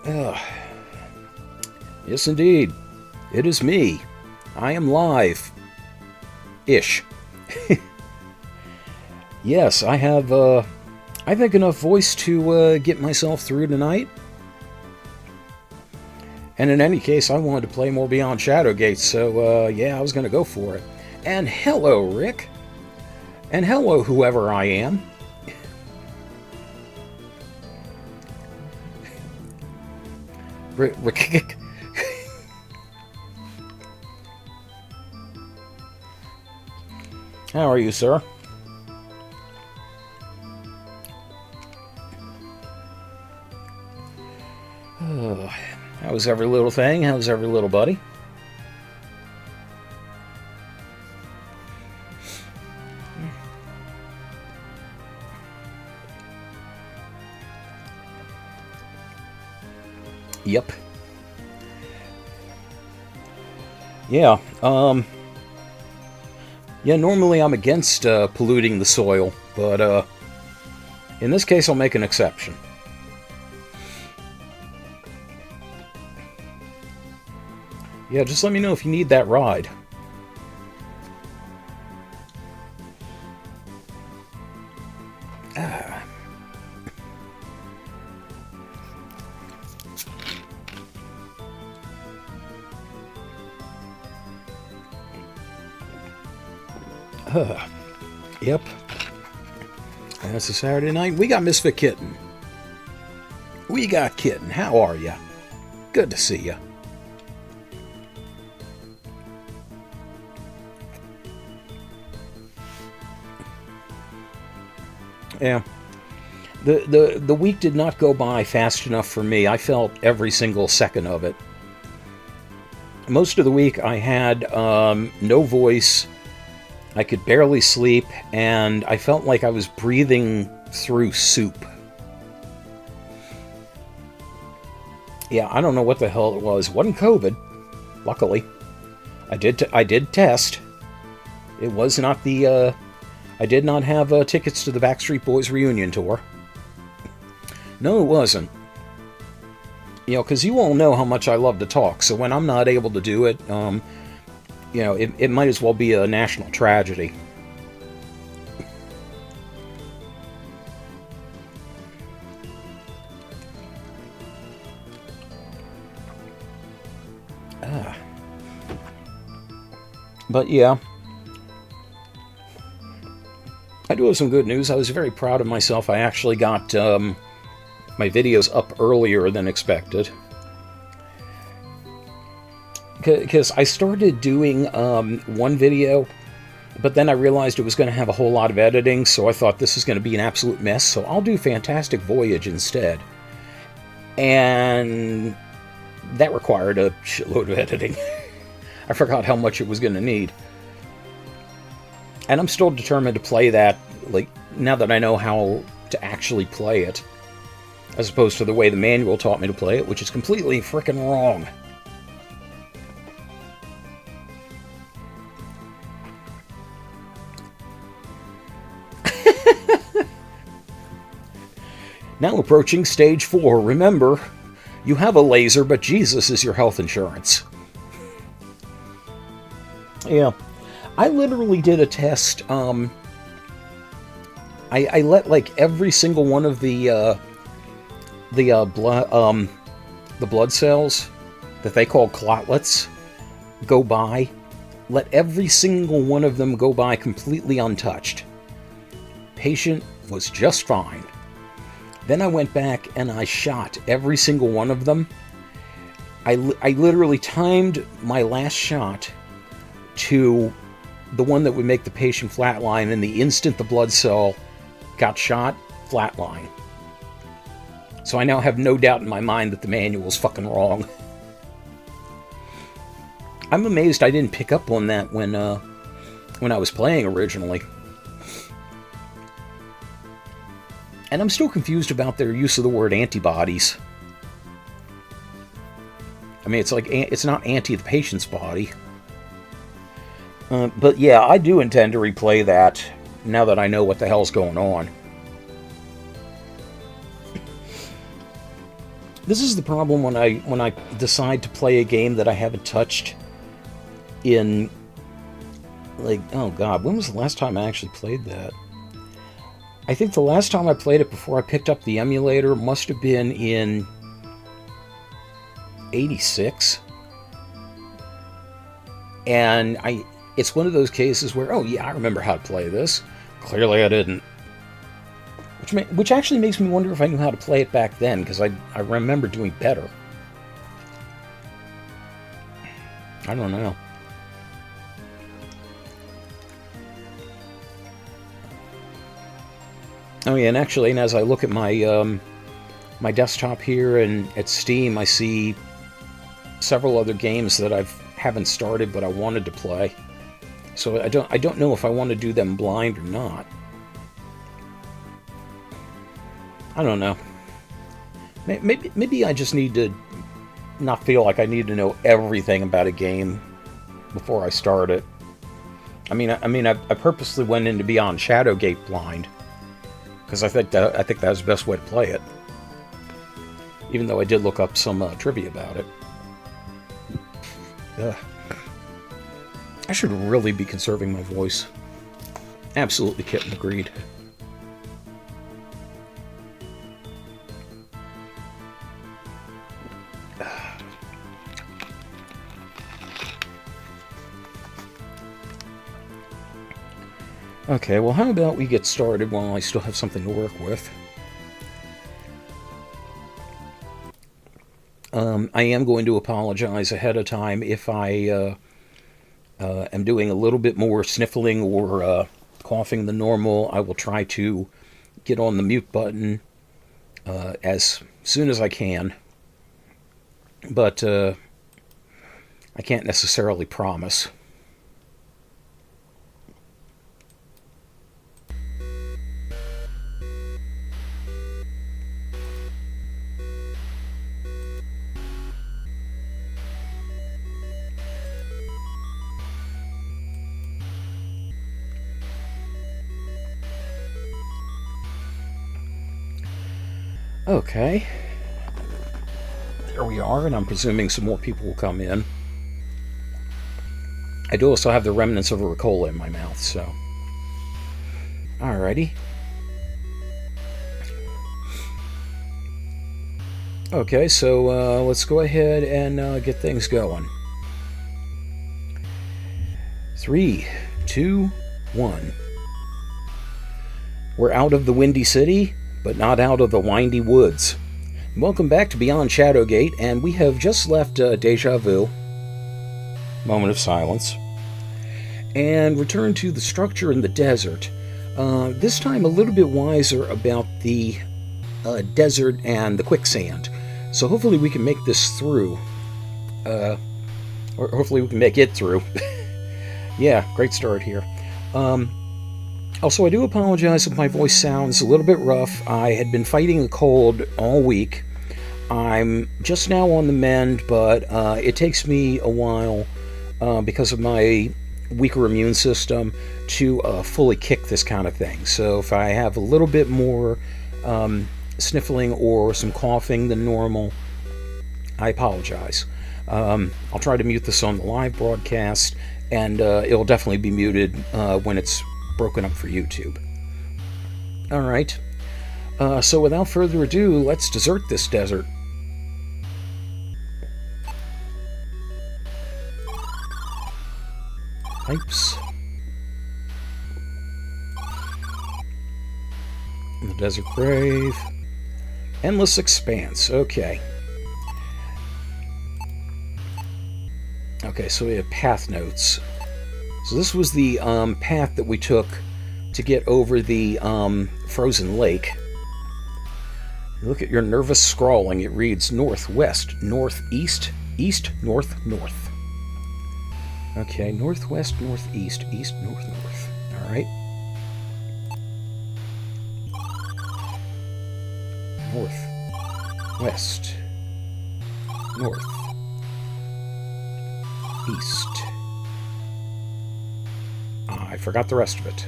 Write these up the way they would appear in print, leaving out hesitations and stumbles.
Uh, yes, indeed. It is me. I am live. Ish. Yes, I have, I think enough voice to get myself through tonight. And in any case, I wanted to play more Beyond Shadowgate, so yeah, I was going to go for it. And hello, Rick. And hello, whoever I am. Rick. How are you, sir? How's every little thing? How's every little buddy? Yep. Yeah, yeah, normally I'm against polluting the soil, but in this case I'll make an exception. Yeah, just let me know if you need that ride. Ah. Yep. That's a Saturday night. We got Misfit Kitten. We got Kitten. How are ya? Good to see ya. Yeah. The week did not go by fast enough for me. I felt every single second of it. Most of the week I had no voice. I could barely sleep, and I felt like I was breathing through soup. Yeah, I don't know what the hell it was. It wasn't COVID, luckily. I did test. It was not the, I did not have tickets to the Backstreet Boys reunion tour. No, it wasn't. You know, because you all know how much I love to talk, so when I'm not able to do it, you know, it might as well be a national tragedy. But yeah, I do have some good news. I was very proud of myself. I actually got my videos up earlier than expected. Because I started doing one video, but then I realized it was going to have a whole lot of editing, so I thought this is going to be an absolute mess, so I'll do Fantastic Voyage instead. And that required a shitload of editing. I forgot how much it was going to need. And I'm still determined to play that, like, now that I know how to actually play it, as opposed to the way the manual taught me to play it, which is completely frickin' wrong. Now approaching stage 4. Remember, you have a laser, but Jesus is your health insurance. Yeah. I literally did a test. I let like every single one of the blood cells that they call clotlets go by. Let every single one of them go by completely untouched. Patient was just fine. Then I went back and I shot every single one of them. I literally timed my last shot to the one that would make the patient flatline, and the instant the blood cell got shot, flatline. So I now have no doubt in my mind that the manual's fucking wrong. I'm amazed I didn't pick up on that when I was playing originally. And I'm still confused about their use of the word antibodies. I mean, it's like, it's not anti the patient's body. But yeah, I do intend to replay that now that I know what the hell's going on. This is the problem when I decide to play a game that I haven't touched in, like, oh god, when was the last time I actually played that? I think the last time I played it before I picked up the emulator must have been in '86. And it's one of those cases where, oh yeah, I remember how to play this. Clearly I didn't. Which actually makes me wonder if I knew how to play it back then, because I remember doing better. I don't know. Oh yeah, and actually, and as I look at my my desktop here and at Steam, I see several other games that I haven't started but I wanted to play. So I don't know if I want to do them blind or not. I don't know. Maybe I just need to not feel like I need to know everything about a game before I start it. I purposely went into Beyond Shadowgate blind because I think that was the best way to play it. Even though I did look up some trivia about it. Ugh. I should really be conserving my voice. Absolutely, Kitten agreed. Okay, well, how about we get started while I still have something to work with? I am going to apologize ahead of time if I am doing a little bit more sniffling or coughing than normal. I will try to get on the mute button as soon as I can, but I can't necessarily promise. Okay, there we are, and I'm presuming some more people will come in. I do also have the remnants of a Ricola in my mouth, so... Alrighty. Okay, so let's go ahead and get things going. 3, 2, 1. We're out of the Windy City, but not out of the windy woods. Welcome back to Beyond Shadowgate, and we have just left Deja Vu, moment of silence, and returned to the structure in the desert. This time a little bit wiser about the desert and the quicksand. So hopefully we can make this through. Or hopefully we can make it through. Yeah, great start here. Also, I do apologize if my voice sounds a little bit rough. I had been fighting a cold all week. I'm just now on the mend, but it takes me a while because of my weaker immune system to fully kick this kind of thing. So if I have a little bit more sniffling or some coughing than normal, I apologize. I'll try to mute this on the live broadcast, and it'll definitely be muted when it's broken up for YouTube. Alright, so without further ado, let's desert this desert. Pipes. The desert grave. Endless expanse, okay. Okay, so we have path notes. So this was the path that we took to get over the frozen lake. Look at your nervous scrawling. It reads northwest, northeast, east, north, north. Okay, northwest, northeast, east, north, north. Alright. North, west, north, east. I forgot the rest of it.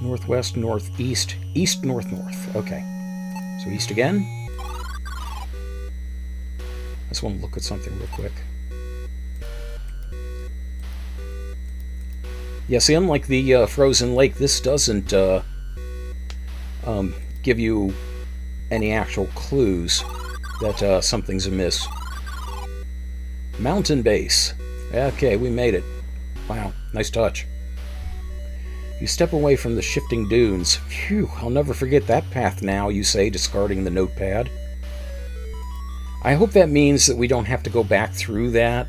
Northwest, northeast, east, north, north. Okay. So east again. I just want to look at something real quick. Yeah, see, unlike the frozen lake, this doesn't give you any actual clues that something's amiss. Mountain base. Okay, we made it. Wow, nice touch. You step away from the shifting dunes. Phew, I'll never forget that path now, you say, discarding the notepad. I hope that means that we don't have to go back through that,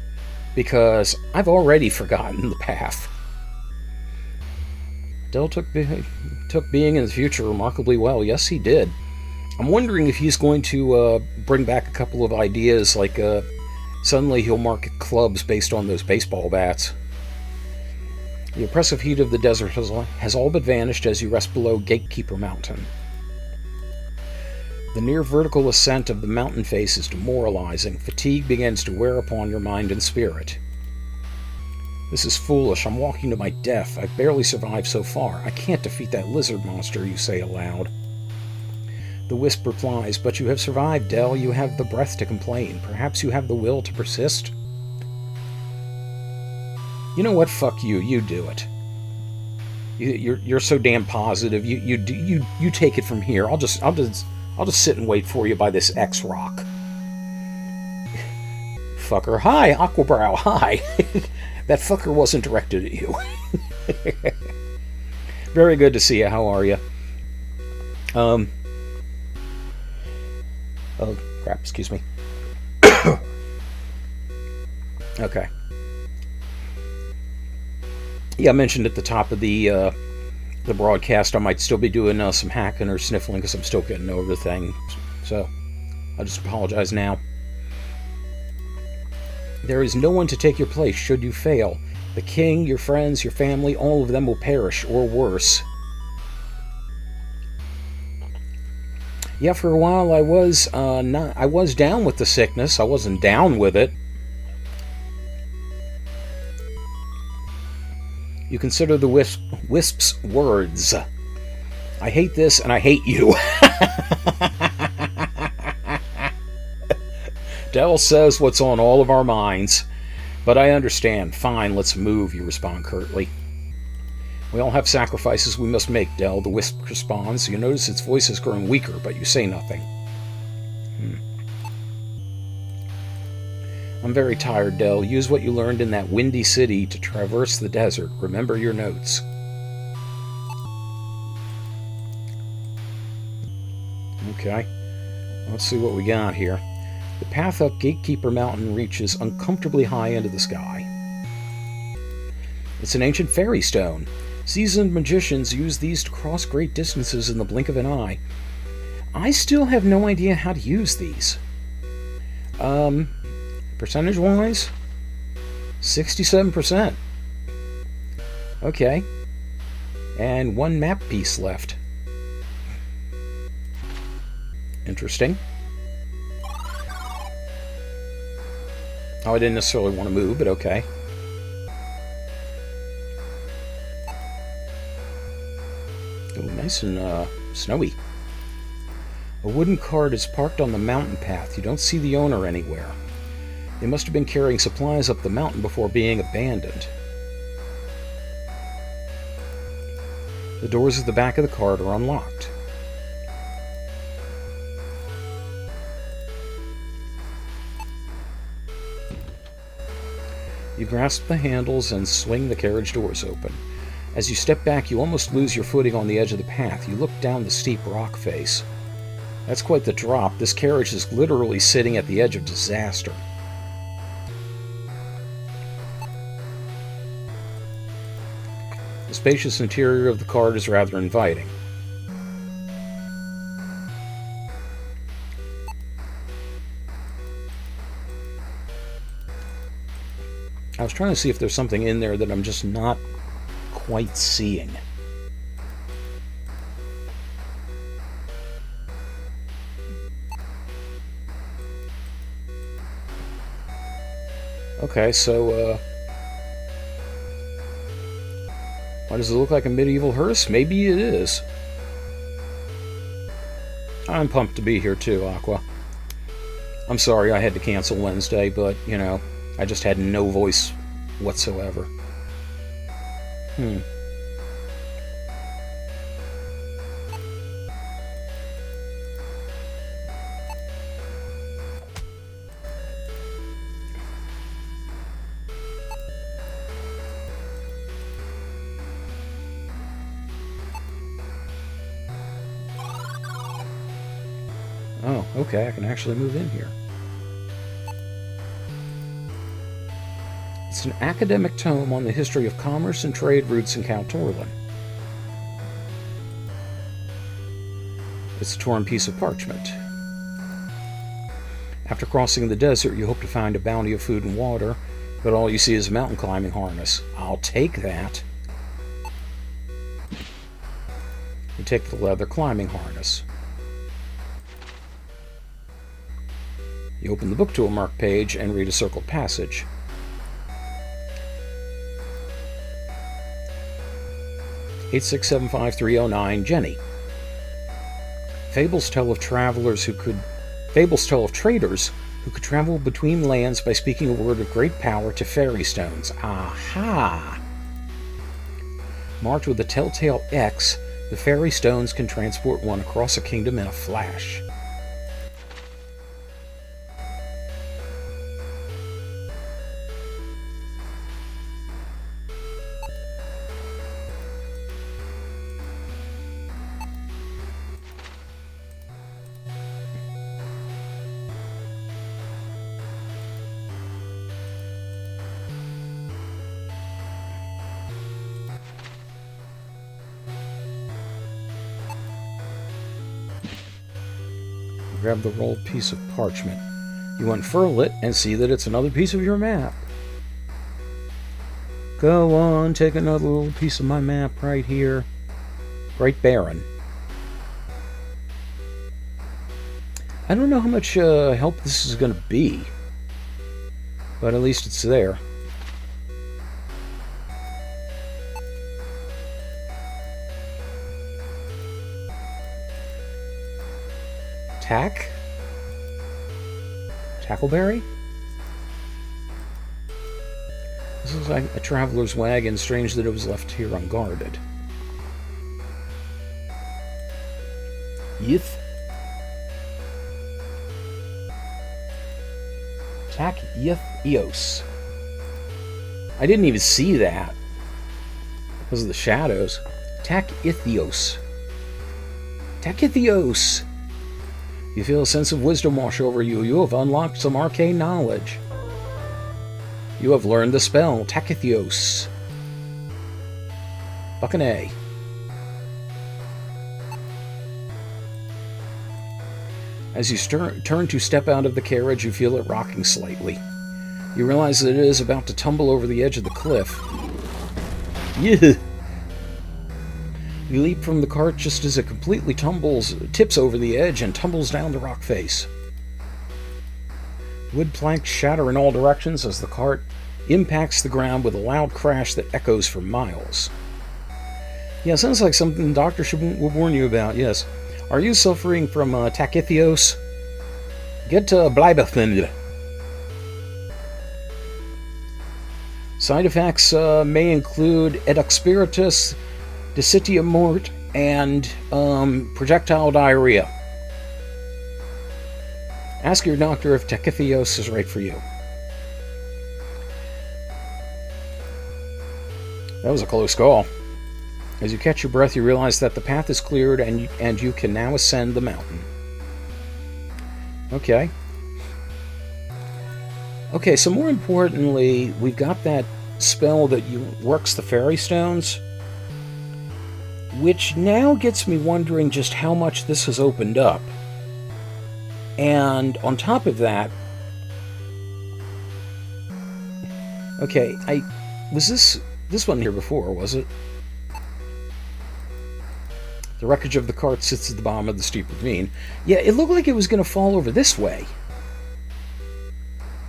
because I've already forgotten the path. Del took being in the future remarkably well. Yes, he did. I'm wondering if he's going to bring back a couple of ideas, like suddenly he'll market clubs based on those baseball bats. The oppressive heat of the desert has all but vanished as you rest below Gatekeeper Mountain. The near vertical ascent of the mountain face is demoralizing. Fatigue begins to wear upon your mind and spirit. This is foolish. I'm walking to my death. I've barely survived so far. I can't defeat that lizard monster, you say aloud. The wisp replies, but you have survived, Del. You have the breath to complain. Perhaps you have the will to persist? You know what? Fuck you. You do it. You're so damn positive. You take it from here. I'll just sit and wait for you by this X rock. Fucker. Hi, Aquabrow. Hi. That fucker wasn't directed at you. Very good to see you. How are you? Oh, crap. Excuse me. Okay. Yeah, I mentioned at the top of the broadcast I might still be doing some hacking or sniffling because I'm still getting over the thing. So, I'll just apologize now. There is no one to take your place should you fail. The king, your friends, your family, all of them will perish, or worse. Yeah, for a while I was down with the sickness. I wasn't down with it. You consider the wisp's words. I hate this and I hate you. Del says what's on all of our minds. But I understand. Fine, let's move, you respond curtly. We all have sacrifices we must make, Del, the wisp responds. You notice its voice is growing weaker, but you say nothing. I'm very tired, Del. Use what you learned in that windy city to traverse the desert. Remember your notes. Okay. Let's see what we got here. The path up Gatekeeper Mountain reaches uncomfortably high into the sky. It's an ancient fairy stone. Seasoned magicians use these to cross great distances in the blink of an eye. I still have no idea how to use these. Percentage-wise? 67%. Okay. And one map piece left. Interesting. Oh, I didn't necessarily want to move, but okay. Oh, nice and snowy. A wooden cart is parked on the mountain path. You don't see the owner anywhere. They must have been carrying supplies up the mountain before being abandoned. The doors at the back of the cart are unlocked. You grasp the handles and swing the carriage doors open. As you step back, you almost lose your footing on the edge of the path. You look down the steep rock face. That's quite the drop. This carriage is literally sitting at the edge of disaster. The spacious interior of the cart is rather inviting. I was trying to see if there's something in there that I'm just not quite seeing. Okay, so, why does it look like a medieval hearse? Maybe it is. I'm pumped to be here too, Aqua. I'm sorry I had to cancel Wednesday, but, you know, I just had no voice whatsoever. Oh, okay, I can actually move in here. It's an academic tome on the history of commerce and trade routes in Count Torlin. It's a torn piece of parchment. After crossing the desert, you hope to find a bounty of food and water, but all you see is a mountain climbing harness. I'll take that. You take the leather climbing harness. You open the book to a marked page and read a circled passage. "8675-309, Jenny. Fables tell of traders who could travel between lands by speaking a word of great power to fairy stones. Aha! Marked with a telltale X, the fairy stones can transport one across a kingdom in a flash." Grab the rolled piece of parchment. You unfurl it and see that it's another piece of your map. Go on, take another little piece of my map right here. Great Baron. I don't know how much help this is going to be, but at least it's there. Tackleberry? This looks like a traveler's wagon. Strange that it was left here unguarded. Yith. Tack Yith Eos. I didn't even see that because of the shadows. Tack Ithios. Tachithios. You feel a sense of wisdom wash over you. You have unlocked some arcane knowledge. You have learned the spell, Tachithios. Fucking A. As you turn to step out of the carriage, you feel it rocking slightly. You realize that it is about to tumble over the edge of the cliff. Yeah. You leap from the cart just as it completely tips over the edge and tumbles down the rock face. Wood planks shatter in all directions as the cart impacts the ground with a loud crash that echoes for miles. Yeah, sounds like something the doctor will warn you about, yes. Are you suffering from tachithios? Get to Bleibefend. Side effects may include edoxpiritus, Desitia mort, and projectile diarrhea. Ask your doctor if tachithios is right for you. That was a close call. As you catch your breath, you realize that the path is cleared and you can now ascend the mountain. Okay. Okay, so more importantly, we've got that spell that works the fairy stones, which now gets me wondering just how much this has opened up. And on top of that, okay, was this one here before, was it? The wreckage of the cart sits at the bottom of the steep ravine. Yeah, it looked like it was going to fall over this way.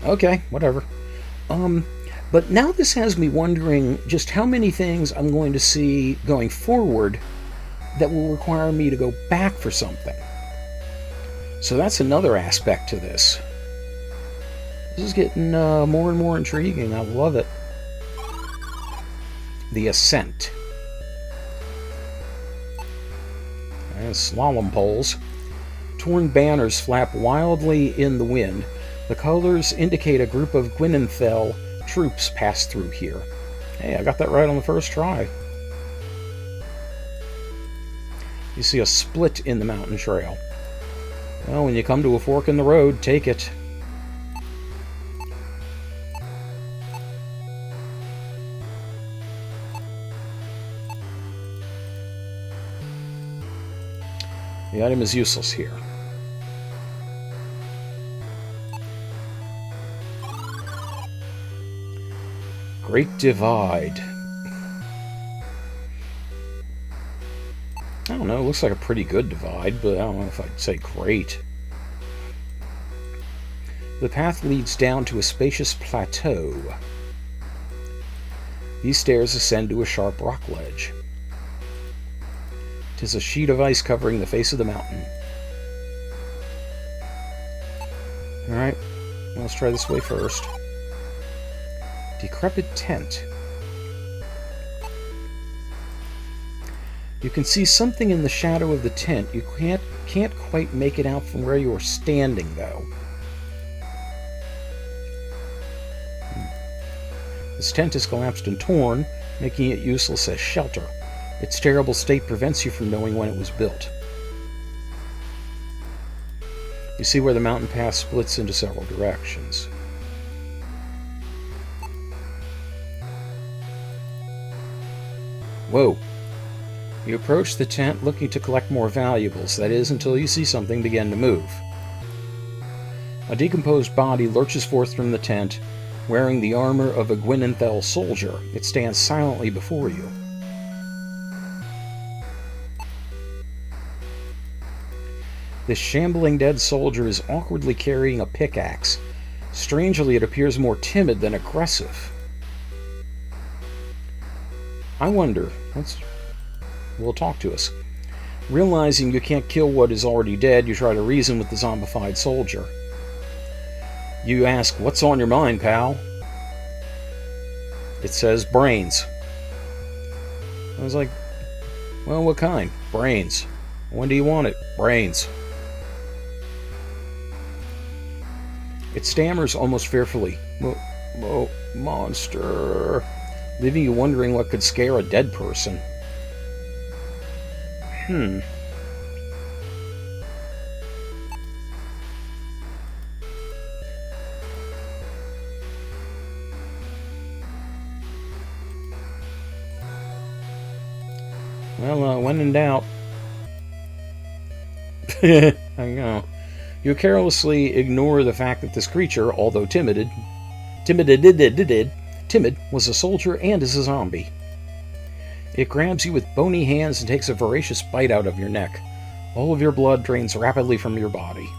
Okay, whatever. But now this has me wondering just how many things I'm going to see going forward that will require me to go back for something. So that's another aspect to this. This is getting more and more intriguing. I love it. The ascent. And slalom poles. Torn banners flap wildly in the wind. The colors indicate a group of Gwynenthel troops passed through here. Hey, I got that right on the first try. You see a split in the mountain trail. Well, when you come to a fork in the road, take it. The item is useless here. Great Divide. I don't know, it looks like a pretty good divide, but I don't know if I'd say great. The path leads down to a spacious plateau. These stairs ascend to a sharp rock ledge. 'Tis a sheet of ice covering the face of the mountain. Alright, let's try this way first. Decrepit tent. You can see something in the shadow of the tent. You can't quite make it out from where you are standing, though. This tent is collapsed and torn, making it useless as shelter. Its terrible state prevents you from knowing when it was built. You see where the mountain path splits into several directions. Whoa. You approach the tent looking to collect more valuables, that is, until you see something begin to move. A decomposed body lurches forth from the tent, wearing the armor of a Gwynenthel soldier. It stands silently before you. This shambling dead soldier is awkwardly carrying a pickaxe. Strangely, it appears more timid than aggressive. I wonder, will talk to us. Realizing you can't kill what is already dead, you try to reason with the zombified soldier. You ask, "What's on your mind, pal?" It says, "Brains." I was like, "Well, what kind?" "Brains." "When do you want it?" "Brains." It stammers almost fearfully. Monster. Leaving you wondering what could scare a dead person. Well, when in doubt. I know. You carelessly ignore the fact that this creature, although timid, was a soldier and is a zombie. It grabs you with bony hands and takes a voracious bite out of your neck. All of your blood drains rapidly from your body.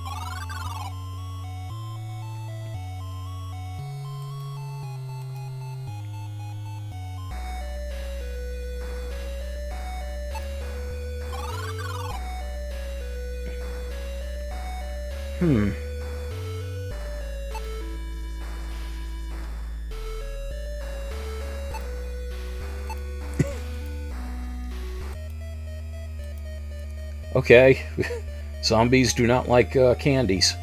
Okay. Zombies do not like candies.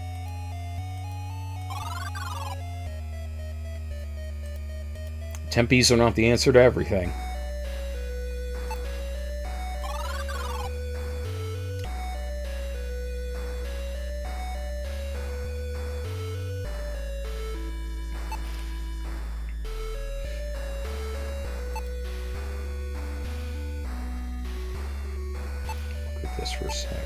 Tempies are not the answer to everything. Look at this for a sec.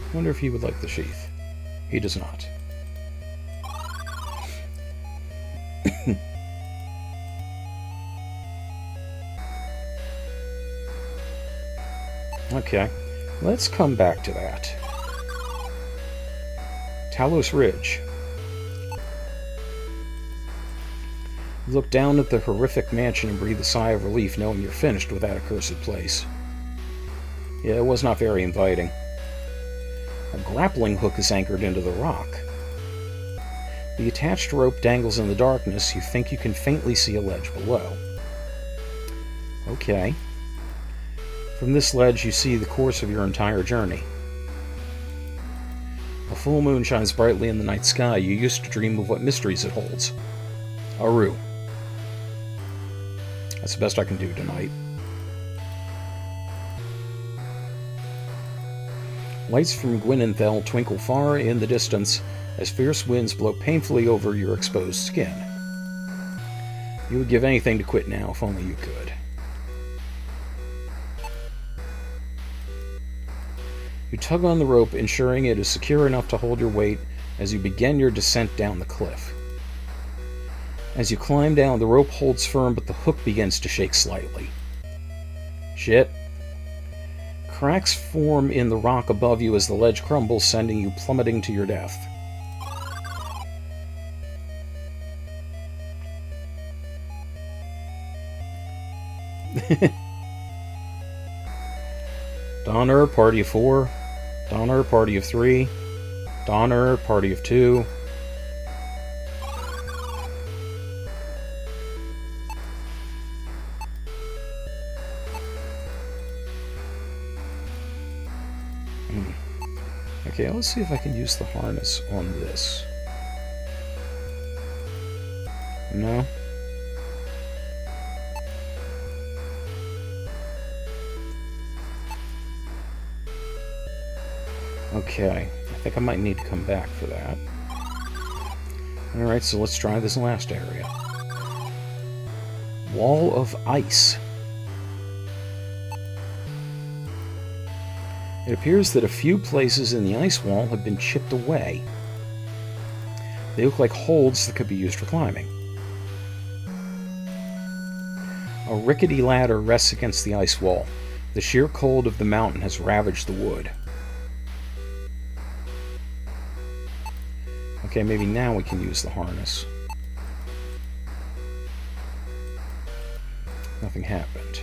I wonder if he would like the sheath. He does not. Okay, let's come back to that. Talos Ridge. You look down at the horrific mansion and breathe a sigh of relief knowing you're finished with that accursed place. Yeah, it was not very inviting. A grappling hook is anchored into the rock. The attached rope dangles in the darkness. You think you can faintly see a ledge below. Okay. From this ledge, you see the course of your entire journey. A full moon shines brightly in the night sky. You used to dream of what mysteries it holds. Aru. That's the best I can do tonight. Lights from Gwynenthal twinkle far in the distance as fierce winds blow painfully over your exposed skin. You would give anything to quit now if only you could. You tug on the rope, ensuring it is secure enough to hold your weight as you begin your descent down the cliff. As you climb down, the rope holds firm, but the hook begins to shake slightly. Shit. Cracks form in the rock above you as the ledge crumbles, sending you plummeting to your death. Donner, party of 4. Donner, party of 3. Donner, party of 2. Okay, let's see if I can use the harness on this. No? Okay, I think I might need to come back for that. Alright, so let's try this last area. Wall of ice. It appears that a few places in the ice wall have been chipped away. They look like holds that could be used for climbing. A rickety ladder rests against the ice wall. The sheer cold of the mountain has ravaged the wood. Okay, maybe now we can use the harness. Nothing happened.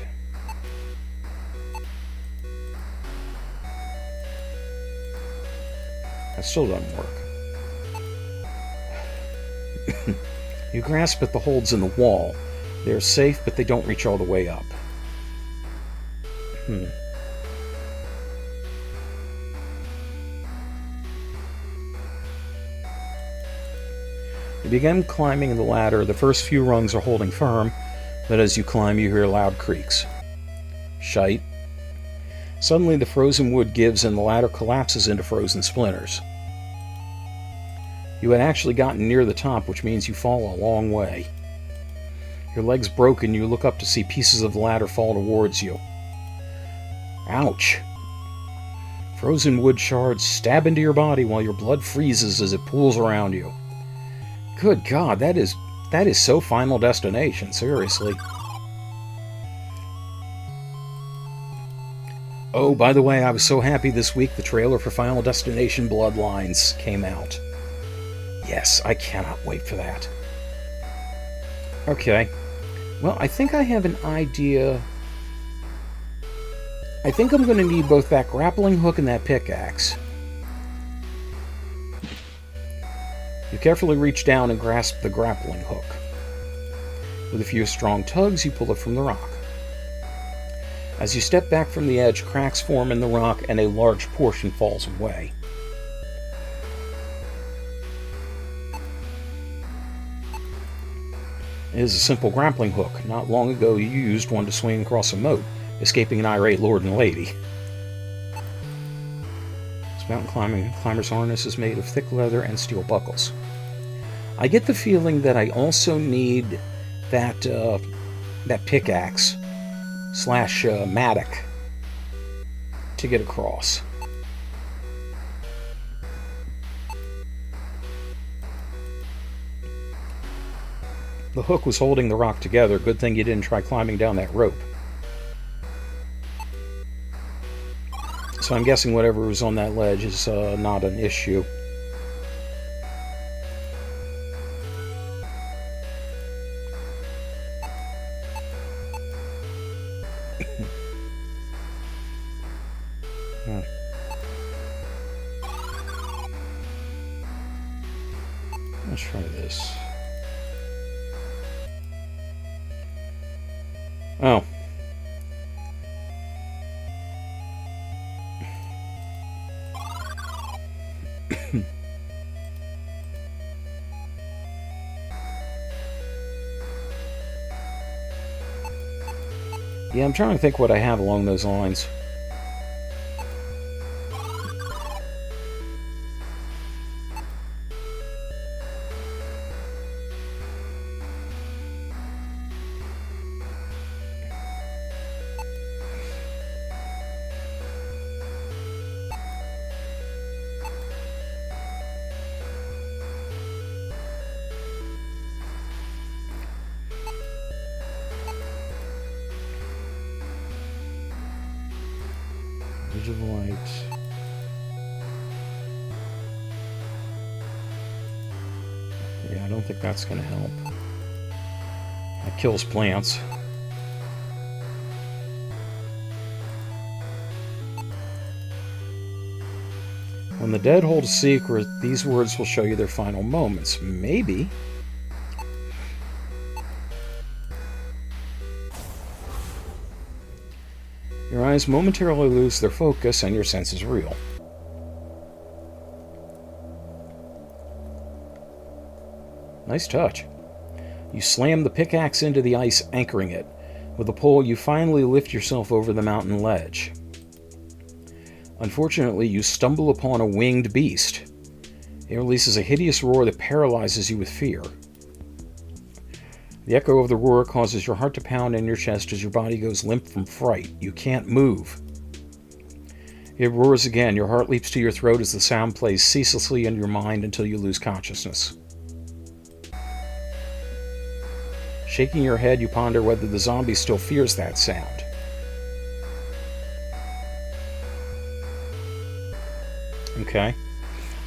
That still doesn't work. You grasp at the holds in the wall. They're safe, but they don't reach all the way up. You begin climbing the ladder. The first few rungs are holding firm, but as you climb, you hear loud creaks. Shite. Suddenly, the frozen wood gives and the ladder collapses into frozen splinters. You had actually gotten near the top, which means you fall a long way. Your legs broken, you look up to see pieces of the ladder fall towards you. Ouch! Frozen wood shards stab into your body while your blood freezes as it pools around you. Good God, that is so Final Destination, seriously. Oh, by the way, I was so happy this week the trailer for Final Destination Bloodlines came out. Yes, I cannot wait for that. Okay. Well, I think I have an idea. I think I'm going to need both that grappling hook and that pickaxe. You carefully reach down and grasp the grappling hook. With a few strong tugs, you pull it from the rock. As you step back from the edge, cracks form in the rock and a large portion falls away. It is a simple grappling hook. Not long ago you used one to swing across a moat, escaping an irate lord and lady. This mountain climber's harness is made of thick leather and steel buckles. I get the feeling that I also need that pickaxe / mattock to get across. The hook was holding the rock together. Good thing you didn't try climbing down that rope. So I'm guessing whatever was on that ledge is not an issue. Let's try this. Oh. Yeah, I'm trying to think what I have along those lines. Light. Yeah, I don't think that's going to help. That kills plants. When the dead hold a secret, these words will show you their final moments. Maybe. Your eyes momentarily lose their focus and your sense is real. Nice touch. You slam the pickaxe into the ice, anchoring it. With a pull, you finally lift yourself over the mountain ledge. Unfortunately, you stumble upon a winged beast. It releases a hideous roar that paralyzes you with fear. The echo of the roar causes your heart to pound in your chest as your body goes limp from fright. You can't move. It roars again. Your heart leaps to your throat as the sound plays ceaselessly in your mind until you lose consciousness. Shaking your head, you ponder whether the zombie still fears that sound. Okay.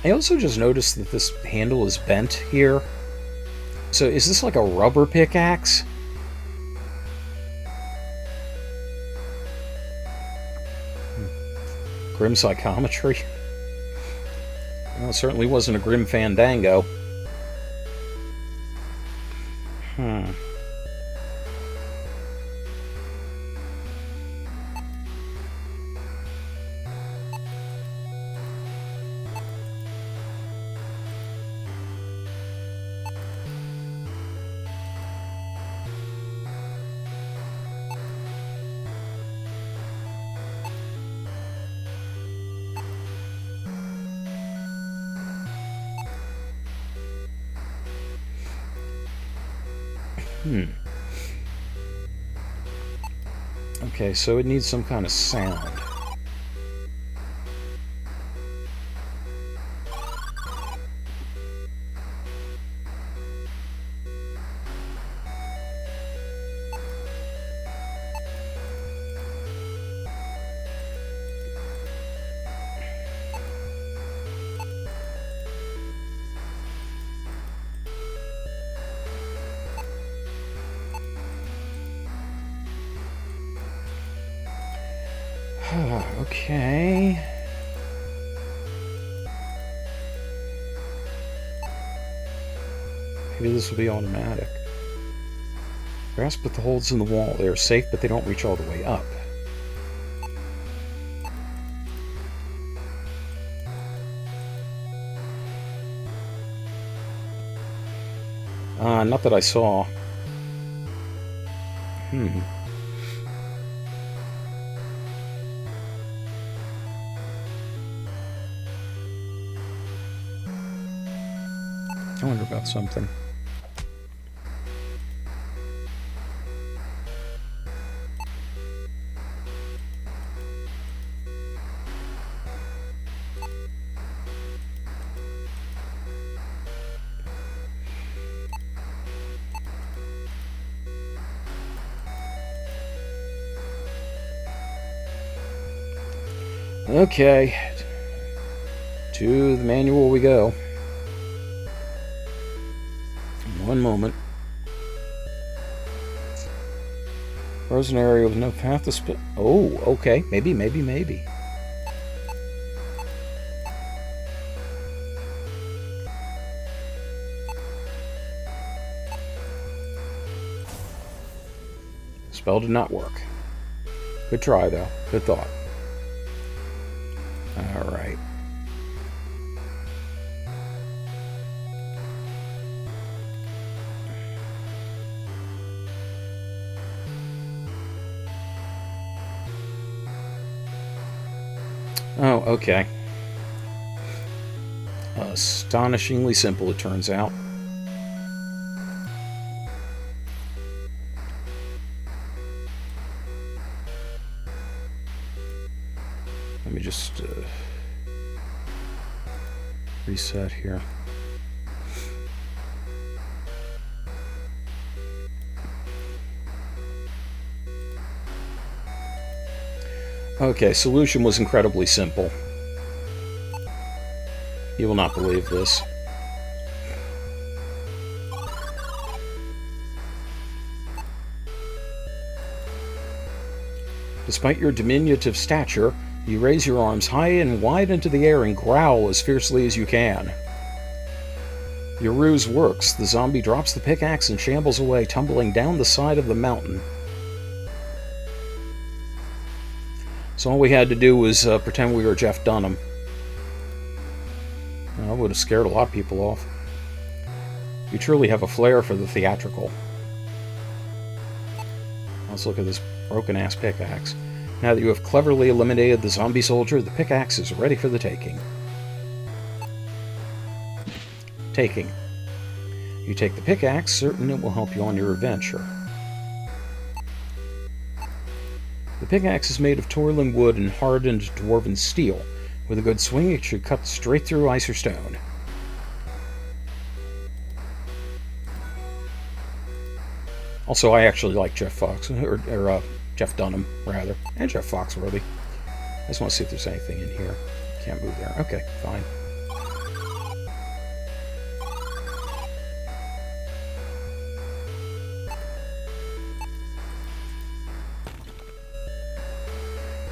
I also just noticed that this handle is bent here. So is this like a rubber pickaxe? Grim psychometry? Well, it certainly wasn't a grim fandango. Okay, so it needs some kind of sound. Okay. Maybe this will be automatic. Grasp at the holes in the wall. They are safe, but they don't reach all the way up. Not that I saw. I wonder about something. Okay, to the manual we go. One moment. Frozen area with no path to split. Oh, okay. Maybe. Spell did not work. Good try, though. Good thought. Alright. Oh, okay. Astonishingly simple, it turns out. Let me just reset here. Okay, solution was incredibly simple. You will not believe this. Despite your diminutive stature, you raise your arms high and wide into the air and growl as fiercely as you can. Your ruse works. The zombie drops the pickaxe and shambles away, tumbling down the side of the mountain. So all we had to do was pretend we were Jeff Dunham. That would have scared a lot of people off. You truly have a flair for the theatrical. Let's look at this broken-ass pickaxe. Now that you have cleverly eliminated the zombie soldier, the pickaxe is ready for the taking. Taking. You take the pickaxe, certain it will help you on your adventure. The pickaxe is made of toiling wood and hardened dwarven steel. With a good swing, it should cut straight through ice or stone. Also, I actually like Jeff Fox, or Jeff Dunham, rather, and Jeff Foxworthy. I just want to see if there's anything in here. Can't move there. Okay, fine.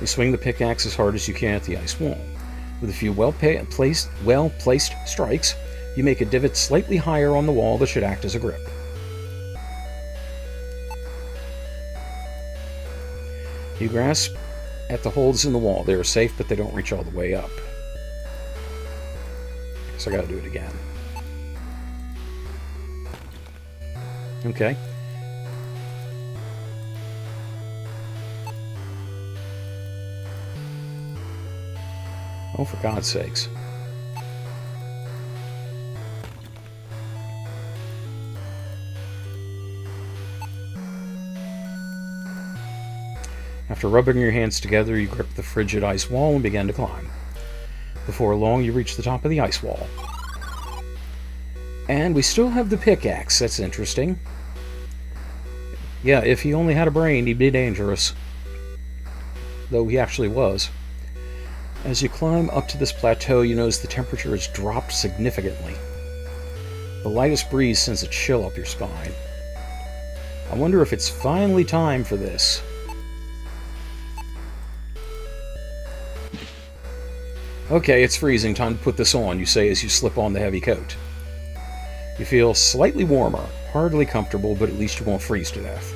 You swing the pickaxe as hard as you can at the ice wall. With a few well-placed strikes, you make a divot slightly higher on the wall that should act as a grip. You grasp at the holes in the wall. They are safe, but they don't reach all the way up. So I gotta do it again. Okay. Oh, for God's sakes. After rubbing your hands together, you grip the frigid ice wall and begin to climb. Before long, you reach the top of the ice wall. And we still have the pickaxe. That's interesting. Yeah, if he only had a brain, he'd be dangerous. Though he actually was. As you climb up to this plateau, you notice the temperature has dropped significantly. The lightest breeze sends a chill up your spine. I wonder if it's finally time for this. Okay, it's freezing. Time to put this on, you say as you slip on the heavy coat. You feel slightly warmer. Hardly comfortable, but at least you won't freeze to death.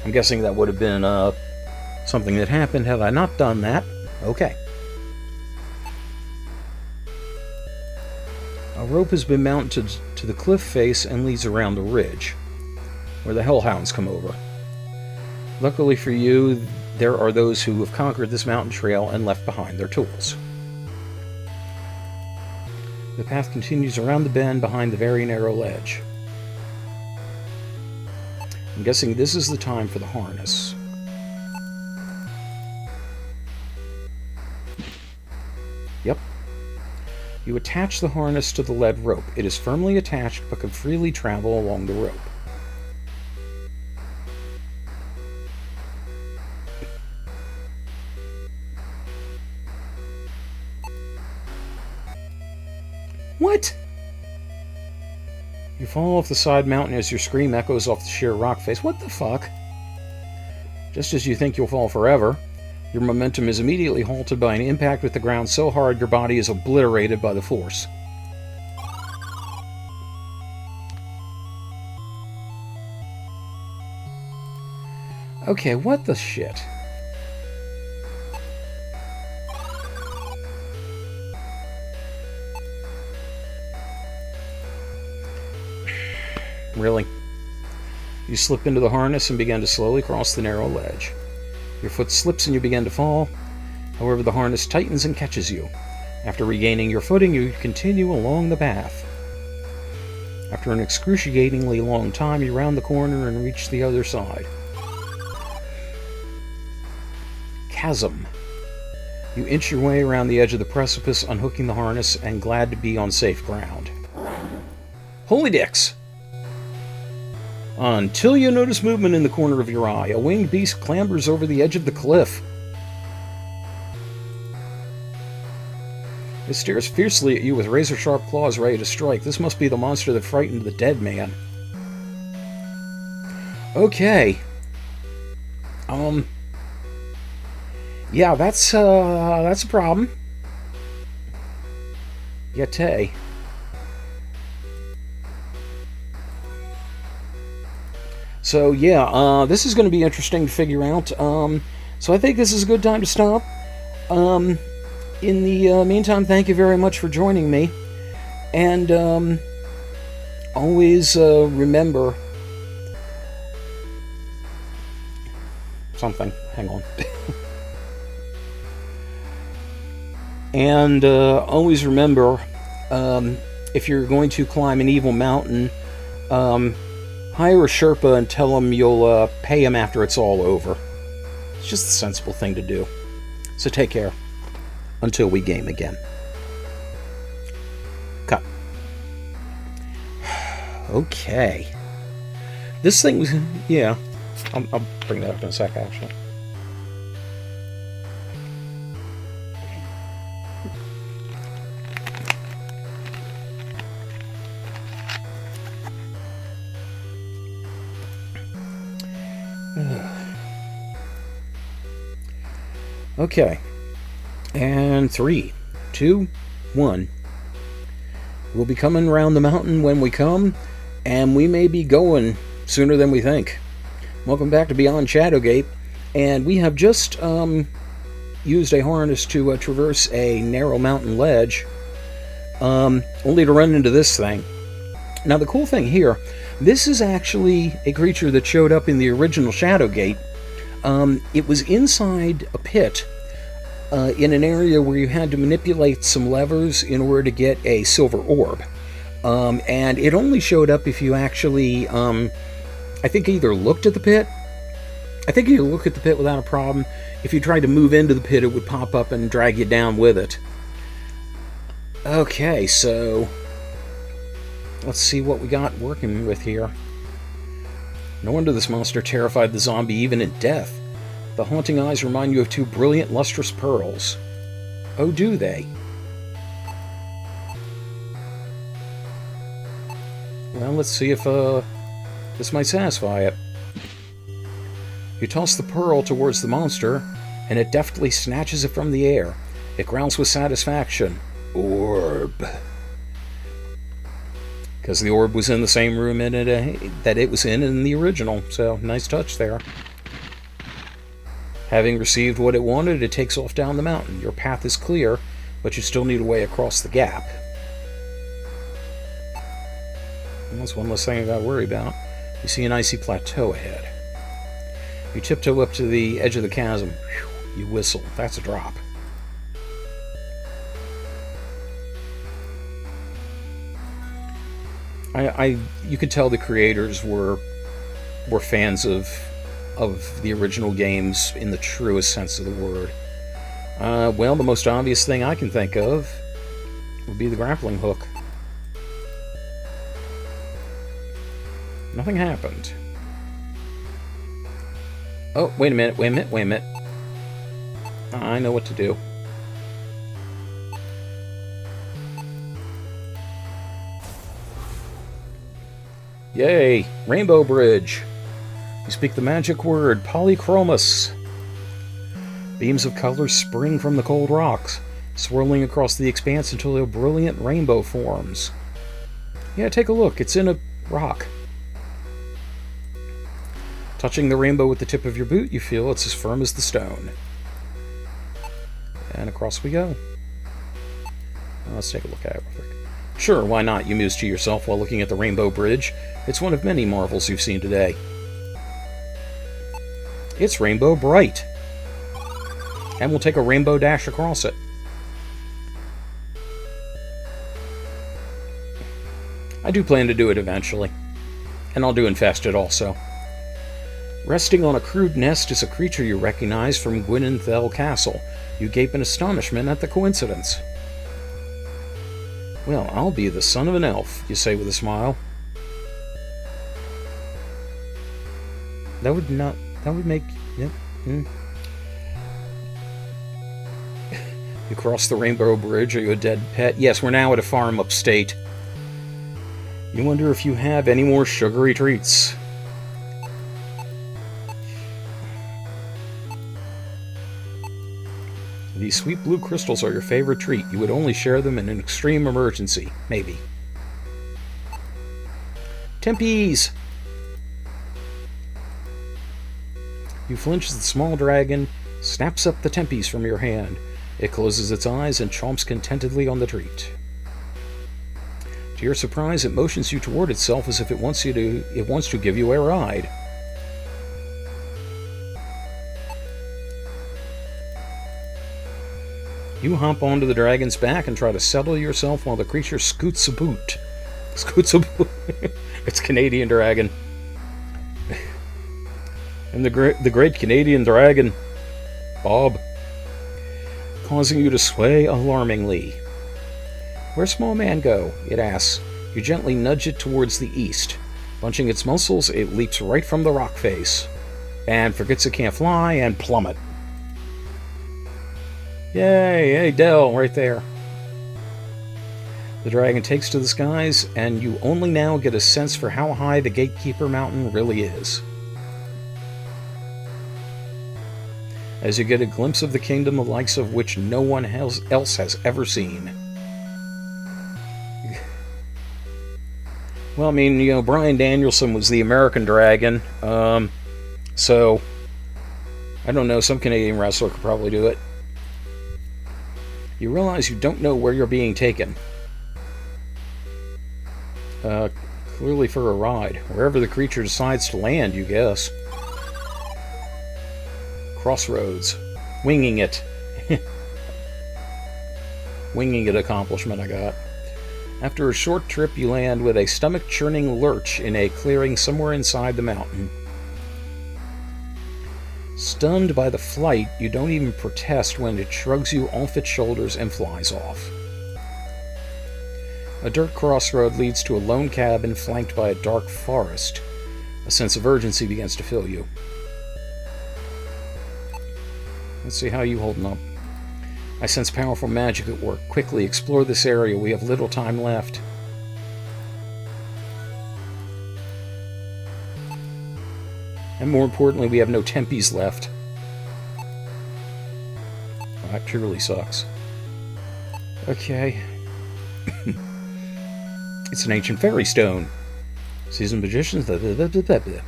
I'm guessing that would have been something that happened had I not done that. Okay. A rope has been mounted to the cliff face and leads around the ridge, where the hellhounds come over. Luckily for you, there are those who have conquered this mountain trail and left behind their tools. The path continues around the bend behind the very narrow ledge. I'm guessing this is the time for the harness. Yep. You attach the harness to the lead rope. It is firmly attached but can freely travel along the rope. What? You fall off the side mountain as your scream echoes off the sheer rock face. What the fuck? Just as you think you'll fall forever, your momentum is immediately halted by an impact with the ground so hard your body is obliterated by the force. Okay, what the shit? Really? You slip into the harness and begin to slowly cross the narrow ledge. Your foot slips and you begin to fall. However, the harness tightens and catches you. After regaining your footing, you continue along the path. After an excruciatingly long time, you round the corner and reach the other side. Chasm. You inch your way around the edge of the precipice, unhooking the harness and glad to be on safe ground. Holy dicks! Until you notice movement in the corner of your eye, a winged beast clambers over the edge of the cliff. It stares fiercely at you with razor-sharp claws ready to strike. This must be the monster that frightened the dead man. Okay. Yeah, that's a problem. Yeti. So yeah, this is going to be interesting to figure out. So I think this is a good time to stop. In the meantime, thank you very much for joining me. And always remember something. Hang on. And always remember, if you're going to climb an evil mountain, hire a Sherpa and tell him you'll pay him after it's all over. It's just the sensible thing to do. So take care. Until we game again. Cut. Okay. This thing was... Yeah. I'll bring that up in a sec, actually. Okay. And 3, 2, 1. We'll be coming around the mountain when we come, and we may be going sooner than we think. Welcome back to Beyond Shadowgate, and we have just used a harness to traverse a narrow mountain ledge, only to run into this thing. Now the cool thing here, this is actually a creature that showed up in the original Shadowgate. It was inside a pit, in an area where you had to manipulate some levers in order to get a silver orb. And it only showed up if you actually, I think either looked at the pit. I think you could look at the pit without a problem. If you tried to move into the pit, it would pop up and drag you down with it. Okay, so let's see what we got working with here. No wonder this monster terrified the zombie even in death. The haunting eyes remind you of 2 brilliant, lustrous pearls. Oh, do they? Well, let's see if this might satisfy it. You toss the pearl towards the monster, and it deftly snatches it from the air. It growls with satisfaction. Orb. Because the orb was in the same room that it was in the original, so nice touch there. Having received what it wanted, it takes off down the mountain. Your path is clear, but you still need a way across the gap. And that's one less thing I gotta worry about. You see an icy plateau ahead. You tiptoe up to the edge of the chasm. Whew, you whistle. That's a drop. You could tell the creators were fans of the original games in the truest sense of the word. Well, the most obvious thing I can think of would be the grappling hook. Nothing happened. Oh, wait a minute. I know what to do. Yay! Rainbow Bridge! You speak the magic word, polychromos. Beams of color spring from the cold rocks, swirling across the expanse until a brilliant rainbow forms. Yeah, take a look. It's in a rock. Touching the rainbow with the tip of your boot, you feel it's as firm as the stone. And across we go. Let's take a look at it real quick. Sure, why not, you muse to yourself while looking at the Rainbow Bridge. It's one of many marvels you've seen today. It's rainbow bright. And we'll take a rainbow dash across it. I do plan to do it eventually. And I'll do infest it also. Resting on a crude nest is a creature you recognize from Gwynenthel Castle. You gape in astonishment at the coincidence. Well, I'll be the son of an elf, you say with a smile. That would make... Yep. You cross the Rainbow Bridge. Are you a dead pet? Yes, we're now at a farm upstate. You wonder if you have any more sugary treats. These sweet blue crystals are your favorite treat. You would only share them in an extreme emergency. Maybe. Tempees! You flinch as the small dragon snaps up the tempees from your hand. It closes its eyes and chomps contentedly on the treat. To your surprise, it motions you toward itself as if it wants to give you a ride. You hop onto the dragon's back and try to settle yourself while the creature scoots a boot. Scoots a boot. It's Canadian dragon. And the great Canadian dragon, Bob, causing you to sway alarmingly. Where's small man go? It asks. You gently nudge it towards the east. Bunching its muscles, it leaps right from the rock face. And forgets it can't fly and plummet. Yay! Hey, Dell, right there. The dragon takes to the skies, and you only now get a sense for how high the Gatekeeper Mountain really is. As you get a glimpse of the kingdom, the likes of which no one else has ever seen. Well, I mean, you know, Bryan Danielson was the American Dragon, so I don't know, some Canadian wrestler could probably do it. You realize you don't know where you're being taken. Clearly for a ride. Wherever the creature decides to land, you guess. Crossroads. Winging it. Winging it accomplishment I got. After a short trip, you land with a stomach-churning lurch in a clearing somewhere inside the mountain. Stunned by the flight, you don't even protest when it shrugs you off its shoulders and flies off. A dirt crossroad leads to a lone cabin flanked by a dark forest. A sense of urgency begins to fill you. Let's see how you holding up. I sense powerful magic at work. Quickly explore this area. We have little time left. And more importantly, we have no tempies left. Well, that truly sucks. Okay. It's an ancient fairy stone. Seasoned magicians. The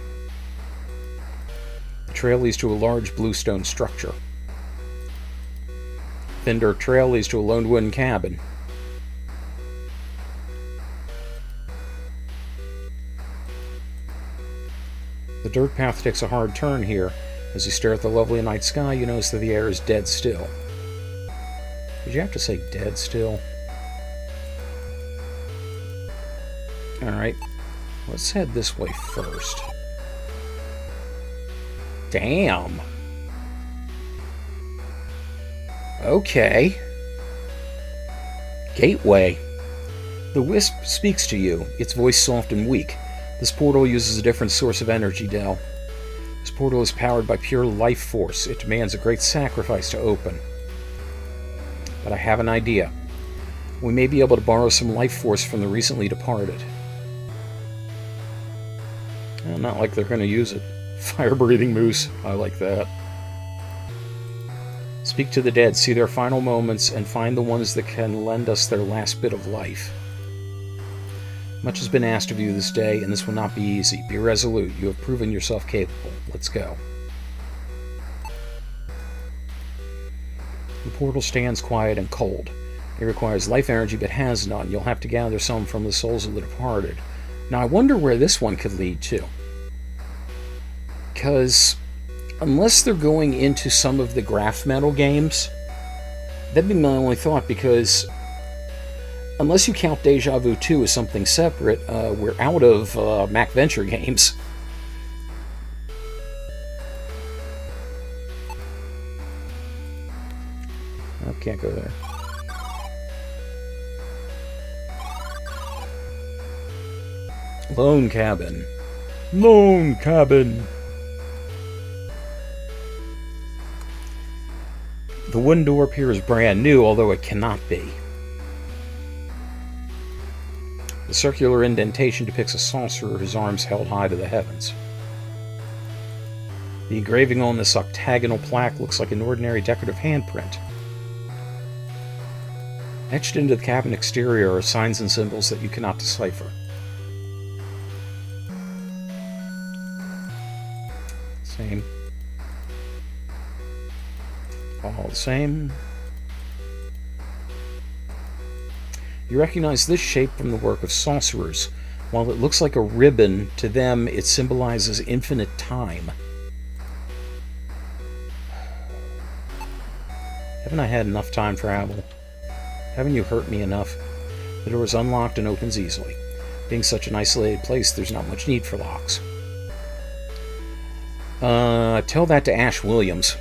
trail leads to a large bluestone structure. Thin dirt trail leads to a lone wooden cabin. The dirt path takes a hard turn here. As you stare at the lovely night sky, you notice that the air is dead still. Did you have to say dead still? Alright, let's head this way first. Damn! Okay. Gateway. The wisp speaks to you, its voice soft and weak. This portal uses a different source of energy, Dell. This portal is powered by pure life force. It demands a great sacrifice to open. But I have an idea. We may be able to borrow some life force from the recently departed. Well, not like they're going to use it. Fire-breathing moose. I like that. Speak to the dead, see their final moments, and find the ones that can lend us their last bit of life. Much has been asked of you this day, and this will not be easy. Be resolute. You have proven yourself capable. Let's go. The portal stands quiet and cold. It requires life energy, but has none. You'll have to gather some from the souls of the departed. Now, I wonder where this one could lead to. Because, unless they're going into some of the graph metal games, that'd be my only thought, because unless you count Deja Vu 2 as something separate, we're out of Mac Venture games. Oh, can't go there. Lone cabin. Lone cabin. The wooden door appears brand new, although it cannot be. The circular indentation depicts a sorcerer whose arms held high to the heavens. The engraving on this octagonal plaque looks like an ordinary decorative handprint. Etched into the cabin exterior are signs and symbols that you cannot decipher. Same. All the same. You recognize this shape from the work of sorcerers. While it looks like a ribbon, to them it symbolizes infinite time. Haven't I had enough time travel? Haven't you hurt me enough? The door is unlocked and opens easily. Being such an isolated place, there's not much need for locks. Tell that to Ash Williams.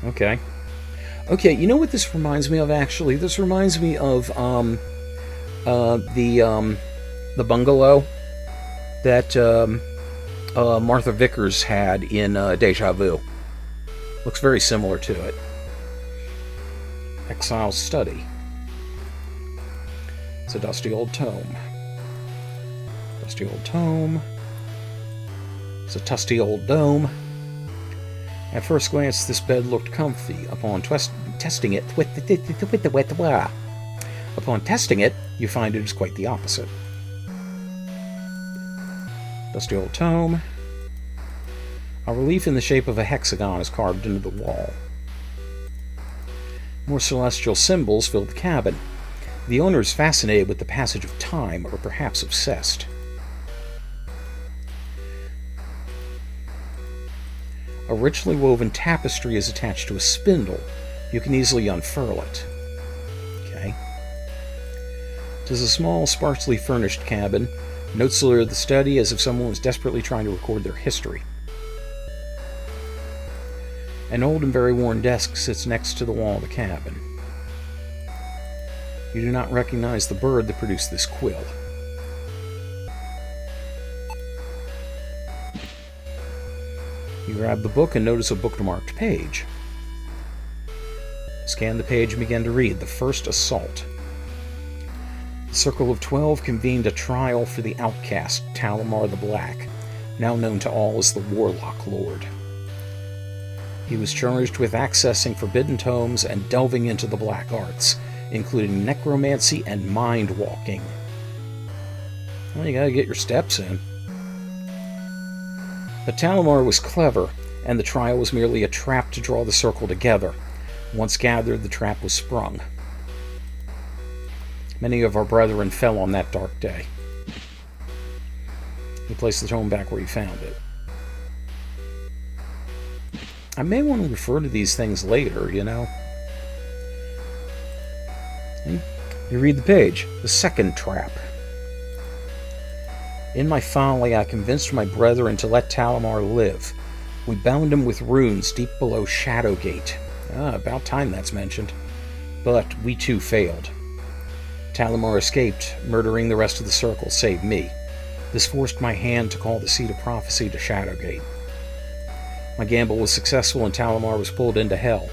Okay. Okay, you know what this reminds me of, actually? This reminds me of, the bungalow that, Martha Vickers had in, Deja Vu. Looks very similar to it. Exile's Study. It's a dusty old tome. Dusty old tome. It's a tusty old dome. At first glance, this bed looked comfy. Upon testing it, you find it is quite the opposite. Dusty old tome. A relief in the shape of a hexagon is carved into the wall. More celestial symbols fill the cabin. The owner is fascinated with the passage of time, or perhaps obsessed. A richly woven tapestry is attached to a spindle. You can easily unfurl it. Okay. It is a small, sparsely furnished cabin. Notes litter the study as if someone was desperately trying to record their history. An old and very worn desk sits next to the wall of the cabin. You do not recognize the bird that produced this quill. You grab the book and notice a bookmarked page. Scan the page and begin to read. The First Assault. The Circle of 12 convened a trial for the outcast, Talamar the Black, now known to all as the Warlock Lord. He was charged with accessing forbidden tomes and delving into the black arts, including necromancy and mind-walking. Well, you gotta get your steps in. But Talamar was clever, and the trial was merely a trap to draw the circle together. Once gathered, the trap was sprung. Many of our brethren fell on that dark day. He placed the tome back where he found it. I may want to refer to these things later, you know. You read the page. The second trap. In my folly, I convinced my brethren to let Talamar live. We bound him with runes deep below Shadowgate. About time that's mentioned. But we too failed. Talamar escaped, murdering the rest of the circle, save me. This forced my hand to call the seat of prophecy to Shadowgate. My gamble was successful and Talamar was pulled into hell.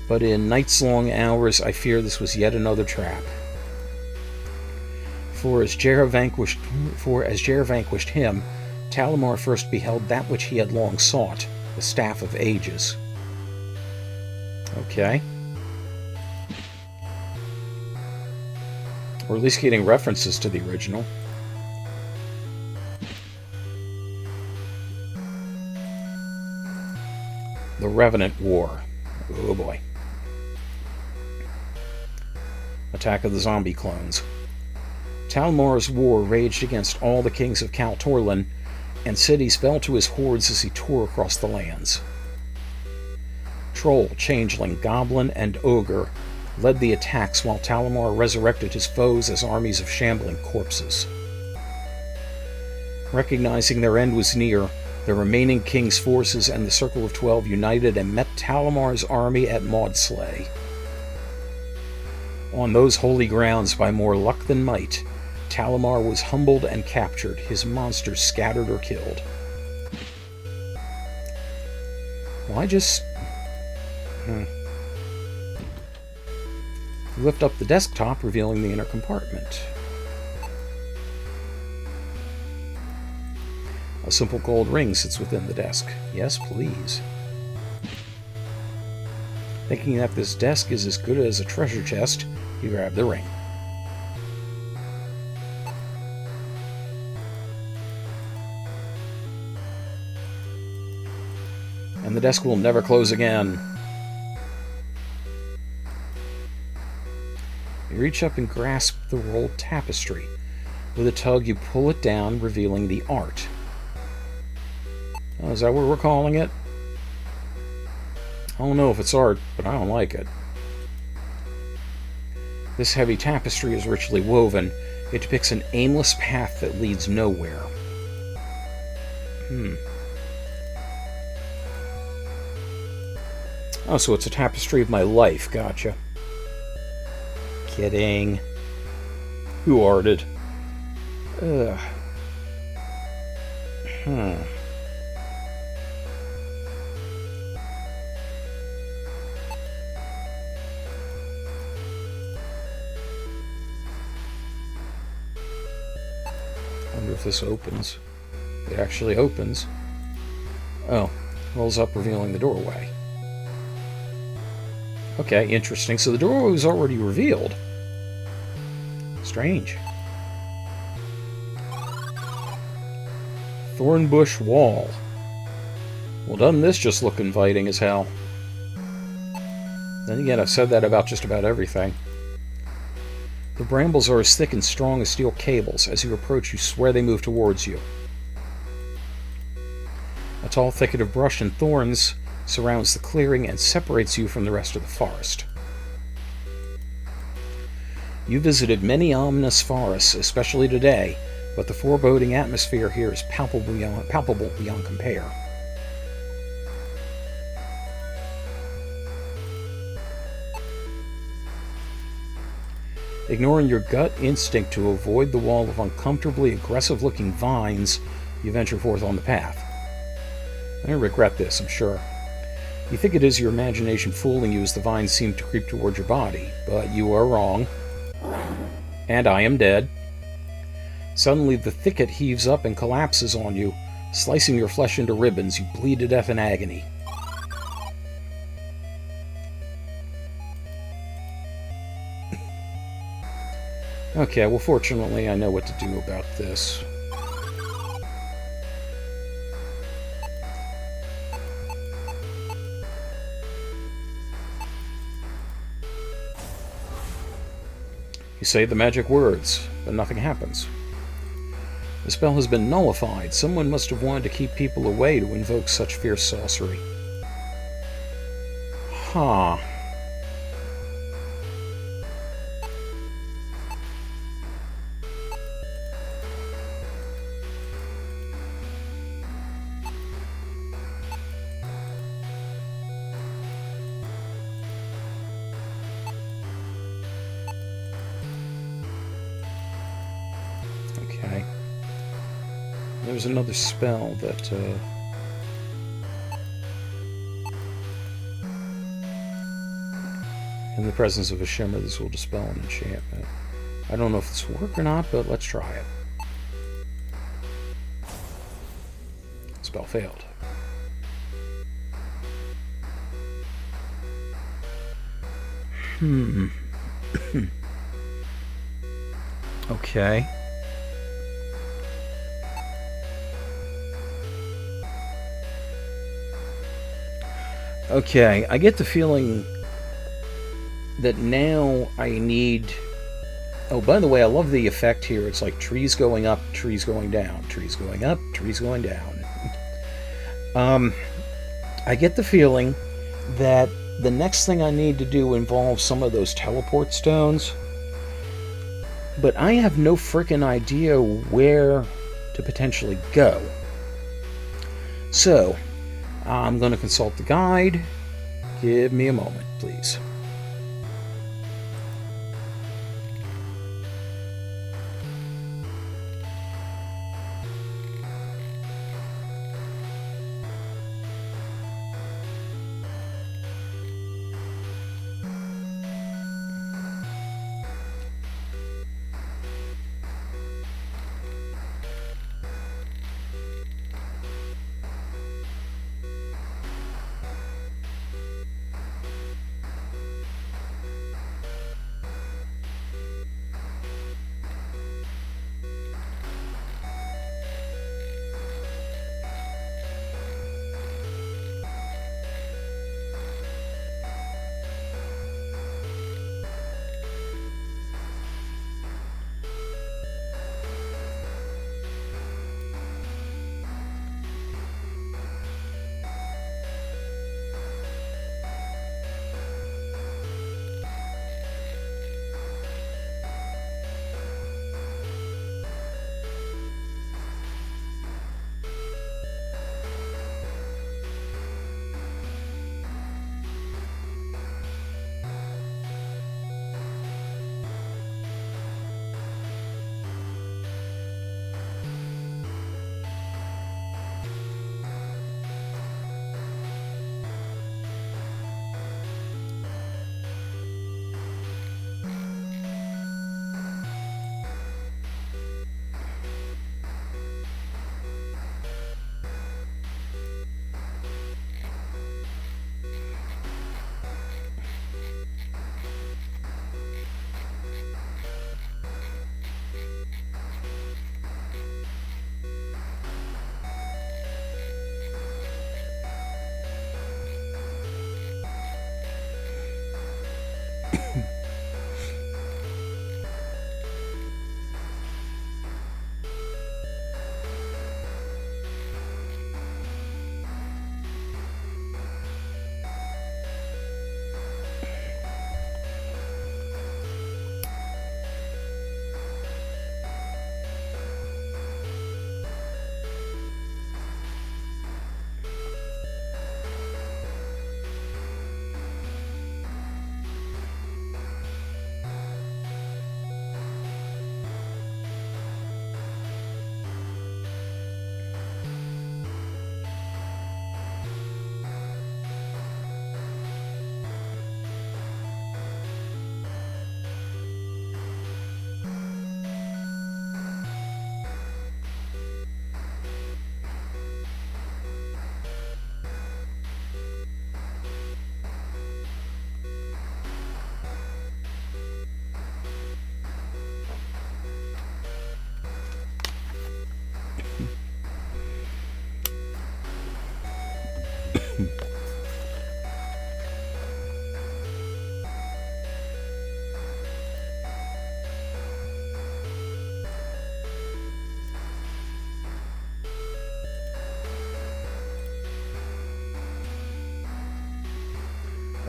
But in nights-long hours, I fear this was yet another trap. For as Jer vanquished him, Talamar first beheld that which he had long sought, the Staff of Ages. Okay. Or at least getting references to the original. The Revenant War. Oh boy. Attack of the Zombie Clones. Talmar's war raged against all the kings of Kal Torlin, and cities fell to his hordes as he tore across the lands. Troll, Changeling, Goblin, and Ogre led the attacks while Talmar resurrected his foes as armies of shambling corpses. Recognizing their end was near, the remaining king's forces and the Circle of 12 united and met Talmar's army at Maudslay. On those holy grounds, by more luck than might, Talmar was humbled and captured, his monsters scattered or killed. Well, I just... lift up the desktop, revealing the inner compartment. A simple gold ring sits within the desk. Yes, please. Thinking that this desk is as good as a treasure chest, you grab the ring. And the desk will never close again. You reach up and grasp the rolled tapestry. With a tug, you pull it down, revealing the art. Oh, is that what we're calling it? I don't know if it's art, but I don't like it. This heavy tapestry is richly woven. It depicts an aimless path that leads nowhere. Oh, so it's a tapestry of my life. Gotcha. Kidding. Who arted? Ugh. Wonder if this opens. It actually opens. Oh, rolls up, revealing the doorway. Okay, interesting. So the doorway was already revealed. Strange. Thornbush Wall. Well, doesn't this just look inviting as hell? Then again, I've said that about just about everything. The brambles are as thick and strong as steel cables. As you approach, you swear they move towards you. A tall thicket of brush and thorns surrounds the clearing and separates you from the rest of the forest. You visited many ominous forests, especially today, but the foreboding atmosphere here is palpable beyond compare. Ignoring your gut instinct to avoid the wall of uncomfortably aggressive-looking vines, you venture forth on the path. I regret this, I'm sure. You think it is your imagination fooling you as the vines seem to creep toward your body, but you are wrong. And I am dead. Suddenly the thicket heaves up and collapses on you, slicing your flesh into ribbons. You bleed to death in agony. Okay, well fortunately I know what to do about this. You say the magic words, but nothing happens. The spell has been nullified. Someone must have wanted to keep people away to invoke such fierce sorcery. Huh. Okay. There's another spell that, in the presence of a shimmer, this will dispel an enchantment. I don't know if this will work or not, but let's try it. Spell failed. Okay. Okay, I get the feeling that now I need... Oh, by the way, I love the effect here. It's like trees going up, trees going down, trees going up, trees going down. I get the feeling that the next thing I need to do involves some of those teleport stones, but I have no frickin' idea where to potentially go. So, I'm going to consult the guide. Give me a moment, please.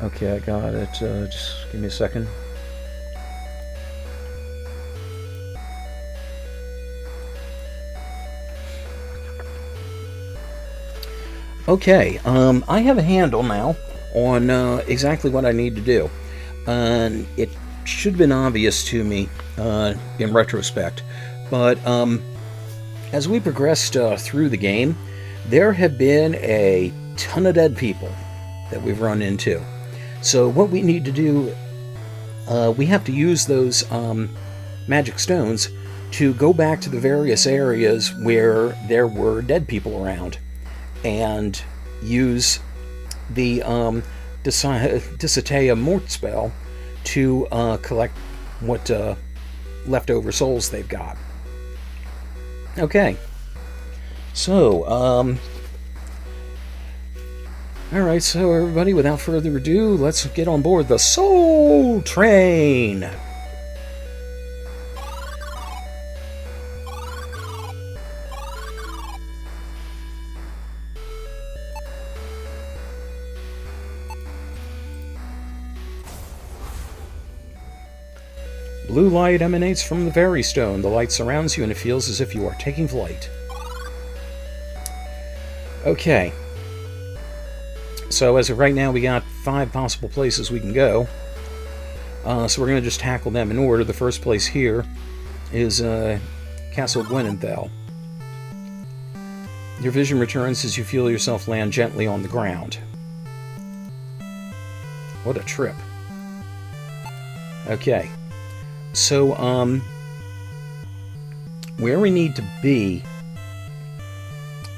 Okay, I got it. Just give me a second. Okay, I have a handle now on exactly what I need to do. It should have been obvious to me in retrospect, but as we progressed through the game, there have been a ton of dead people that we've run into. So what we need to do, we have to use those magic stones to go back to the various areas where there were dead people around, and use the Disatea Mort spell to collect what leftover souls they've got. Okay. So, alright, so everybody, without further ado, let's get on board the Soul Train! Blue light emanates from the Very Stone. The light surrounds you and it feels as if you are taking flight. Okay. So as of right now, we got 5 possible places we can go. So we're going to just tackle them in order. The first place here is Castle Gwynenthal. Your vision returns as you feel yourself land gently on the ground. What a trip. Okay. So, where we need to be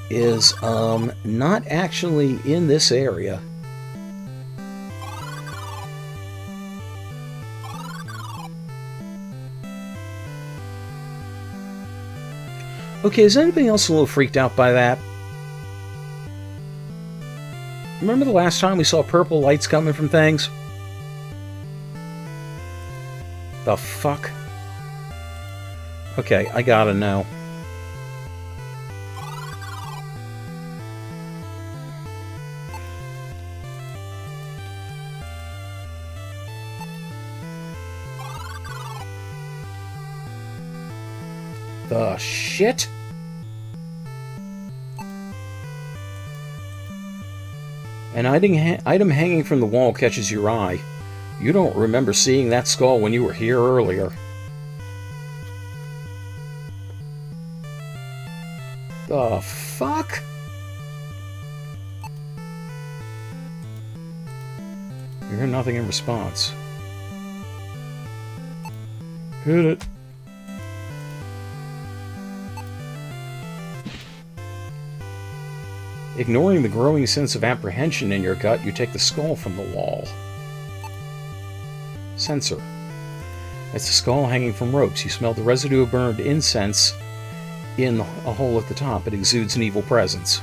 is, not actually in this area. Okay, is anybody else a little freaked out by that? Remember the last time we saw purple lights coming from things? The fuck? Okay, I gotta know. The shit? An item hanging from the wall catches your eye. You don't remember seeing that skull when you were here earlier. The fuck? You hear nothing in response. Hit it. Ignoring the growing sense of apprehension in your gut, you take the skull from the wall. Sensor. It's a skull hanging from ropes. You smell the residue of burned incense in a hole at the top. It exudes an evil presence.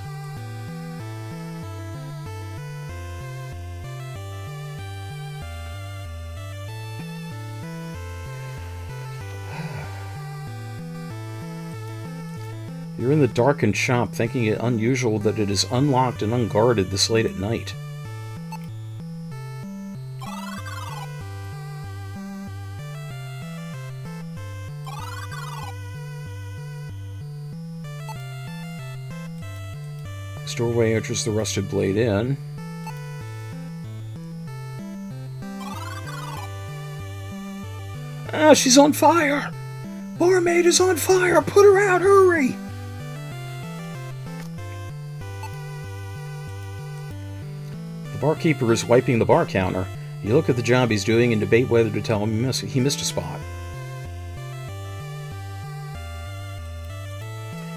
You're in the darkened shop, thinking it unusual that it is unlocked and unguarded this late at night. This doorway enters the Rusted Blade Inn. Ah, she's on fire! Barmaid is on fire! Put her out, hurry! The barkeeper is wiping the bar counter. You look at the job he's doing and debate whether to tell him he missed a spot.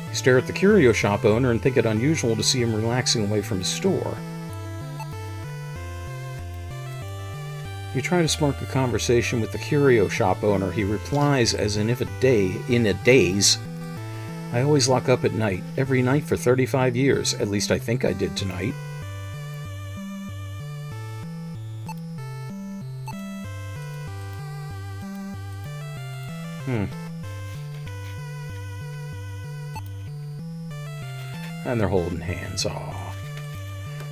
You stare at the curio shop owner and think it unusual to see him relaxing away from his store. You try to spark a conversation with the curio shop owner. He replies as in a daze. I always lock up at night. Every night for 35 years. At least I think I did tonight. And they're holding hands. Aw.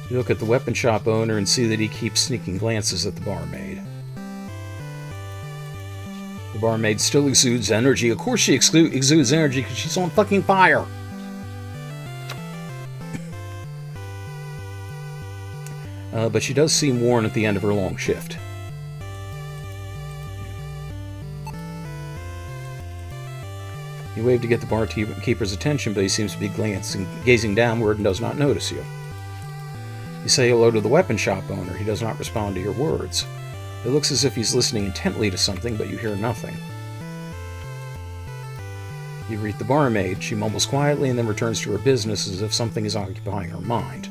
You look at the weapon shop owner and see that he keeps sneaking glances at the barmaid. The barmaid still exudes energy. Of course she exudes energy because she's on fucking fire. But she does seem worn at the end of her long shift. You wave to get the barkeeper's attention, but he seems to be gazing downward and does not notice you. You say hello to the weapon shop owner. He does not respond to your words. It looks as if he's listening intently to something, but you hear nothing. You greet the barmaid. She mumbles quietly and then returns to her business as if something is occupying her mind.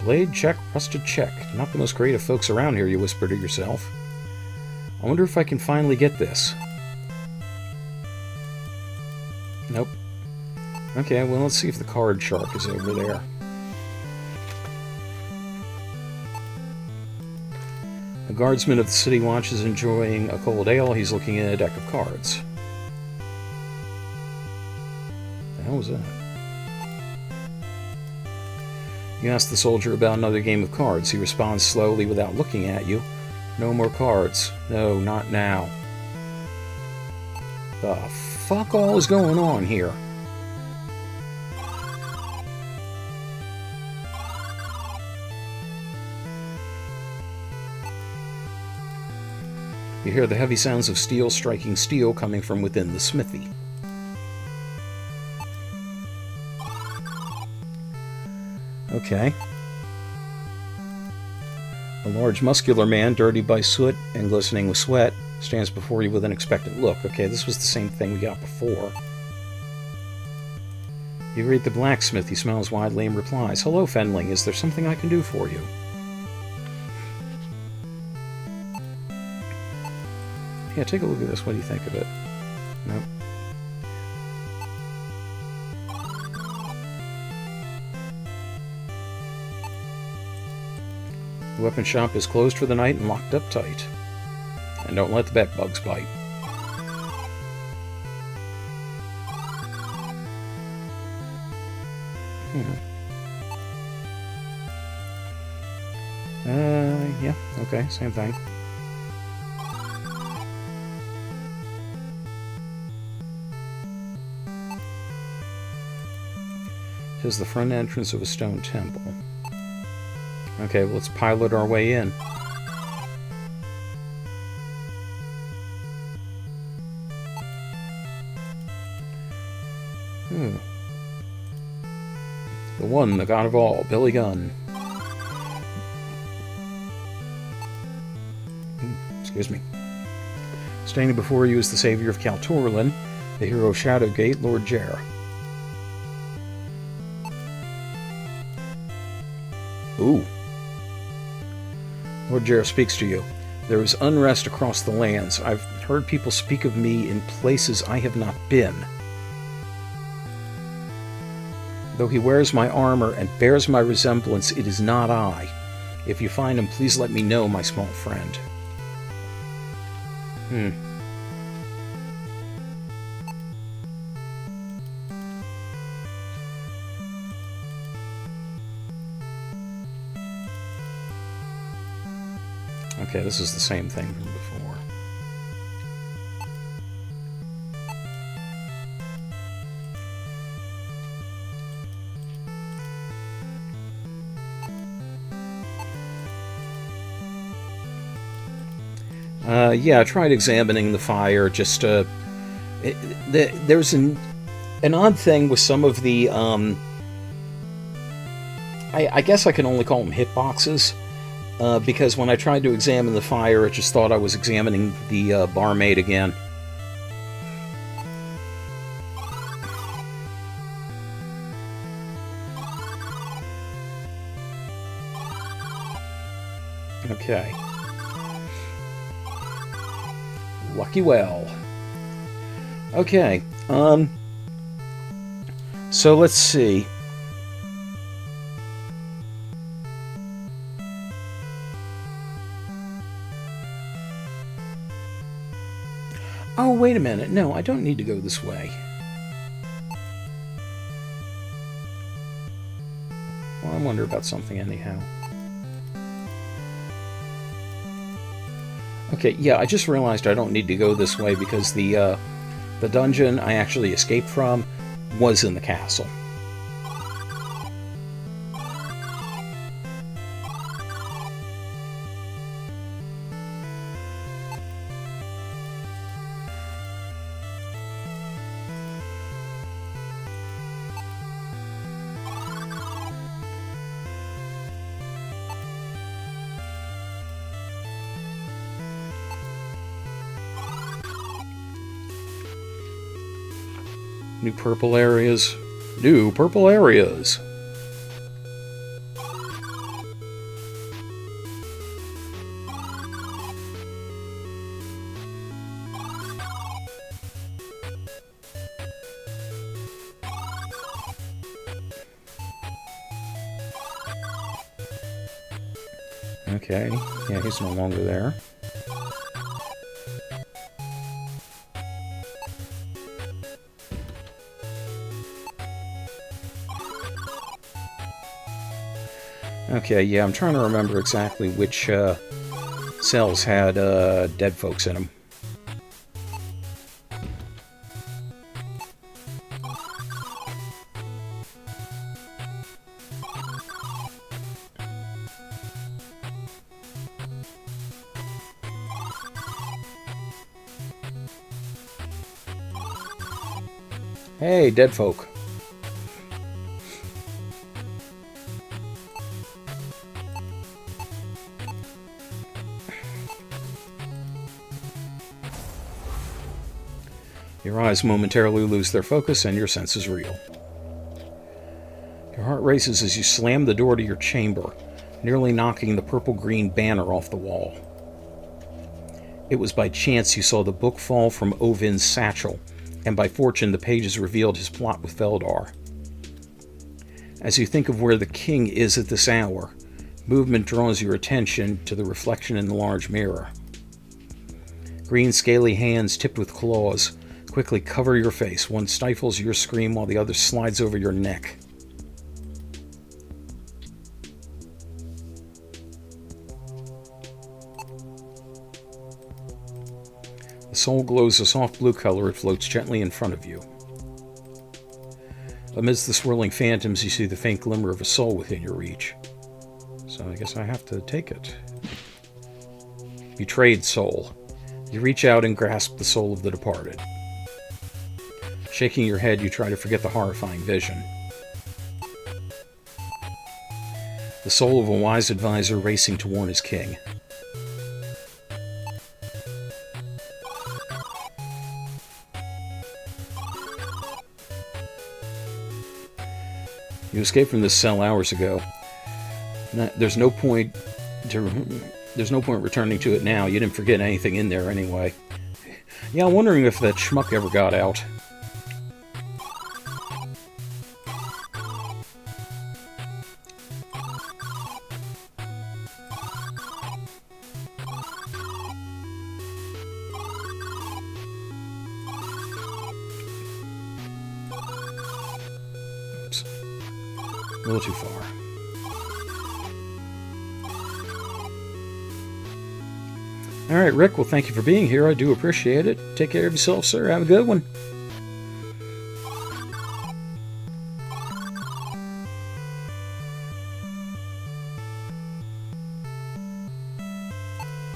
Blade check, rusted check. Not the most creative folks around here, you whisper to yourself. I wonder if I can finally get this. Nope. Okay, well, let's see if the card shark is over there. A guardsman of the city watch is enjoying a cold ale. He's looking at a deck of cards. The hell was that? You ask the soldier about another game of cards. He responds slowly without looking at you. No more cards. No, not now. The fuck all is going on here? You hear the heavy sounds of steel striking steel coming from within the smithy. Okay. A large muscular man, dirty by soot and glistening with sweat, stands before you with an expectant look. Okay, this was the same thing we got before. You greet the blacksmith. He smiles widely and replies, "Hello, Fenling. Is there something I can do for you?" Yeah, take a look at this. What do you think of it? Nope. The weapon shop is closed for the night and locked up tight. And don't let the bed bugs bite. Yeah, okay, same thing. It is the front entrance of a stone temple. Okay, well, let's pilot our way in. The one, the god of all, Billy Gunn. Excuse me. Standing before you is the savior of Kaltorlin, the hero of Shadowgate, Lord Jer. Ooh. Lord Jer speaks to you. There is unrest across the lands. I've heard people speak of me in places I have not been. Though he wears my armor and bears my resemblance, it is not I. If you find him, please let me know, my small friend. Okay, this is the same thing from before. Yeah, I tried examining the fire, just, there's an odd thing with some of the, I guess I can only call them hitboxes, because when I tried to examine the fire, it just thought I was examining the barmaid again. Okay. Lucky well. Okay, so let's see. Oh, wait a minute. No, I don't need to go this way. Well, I wonder about something anyhow. Okay, yeah, I just realized I don't need to go this way because the dungeon I actually escaped from was in the castle. New purple areas. New purple areas. Okay, yeah, he's no longer there. Okay, yeah, I'm trying to remember exactly which cells had dead folks in them. Hey, dead folk. Your eyes momentarily lose their focus and your senses reel. Your heart races as you slam the door to your chamber, nearly knocking the purple-green banner off the wall. It was by chance you saw the book fall from Ovin's satchel, and by fortune the pages revealed his plot with Feldar. As you think of where the king is at this hour, movement draws your attention to the reflection in the large mirror. Green scaly hands tipped with claws quickly cover your face. One stifles your scream while the other slides over your neck. The soul glows a soft blue color. It floats gently in front of you. Amidst the swirling phantoms, you see the faint glimmer of a soul within your reach. So I guess I have to take it. Betrayed soul. You reach out and grasp the soul of the departed. Shaking your head, you try to forget the horrifying vision. The soul of a wise advisor racing to warn his king. You escaped from this cell hours ago. There's no point returning to it now. You didn't forget anything in there anyway. Yeah, I'm wondering if that schmuck ever got out. Oops. A little too far. All right, Rick, well, thank you for being here. I do appreciate it. Take care of yourself, sir. Have a good one.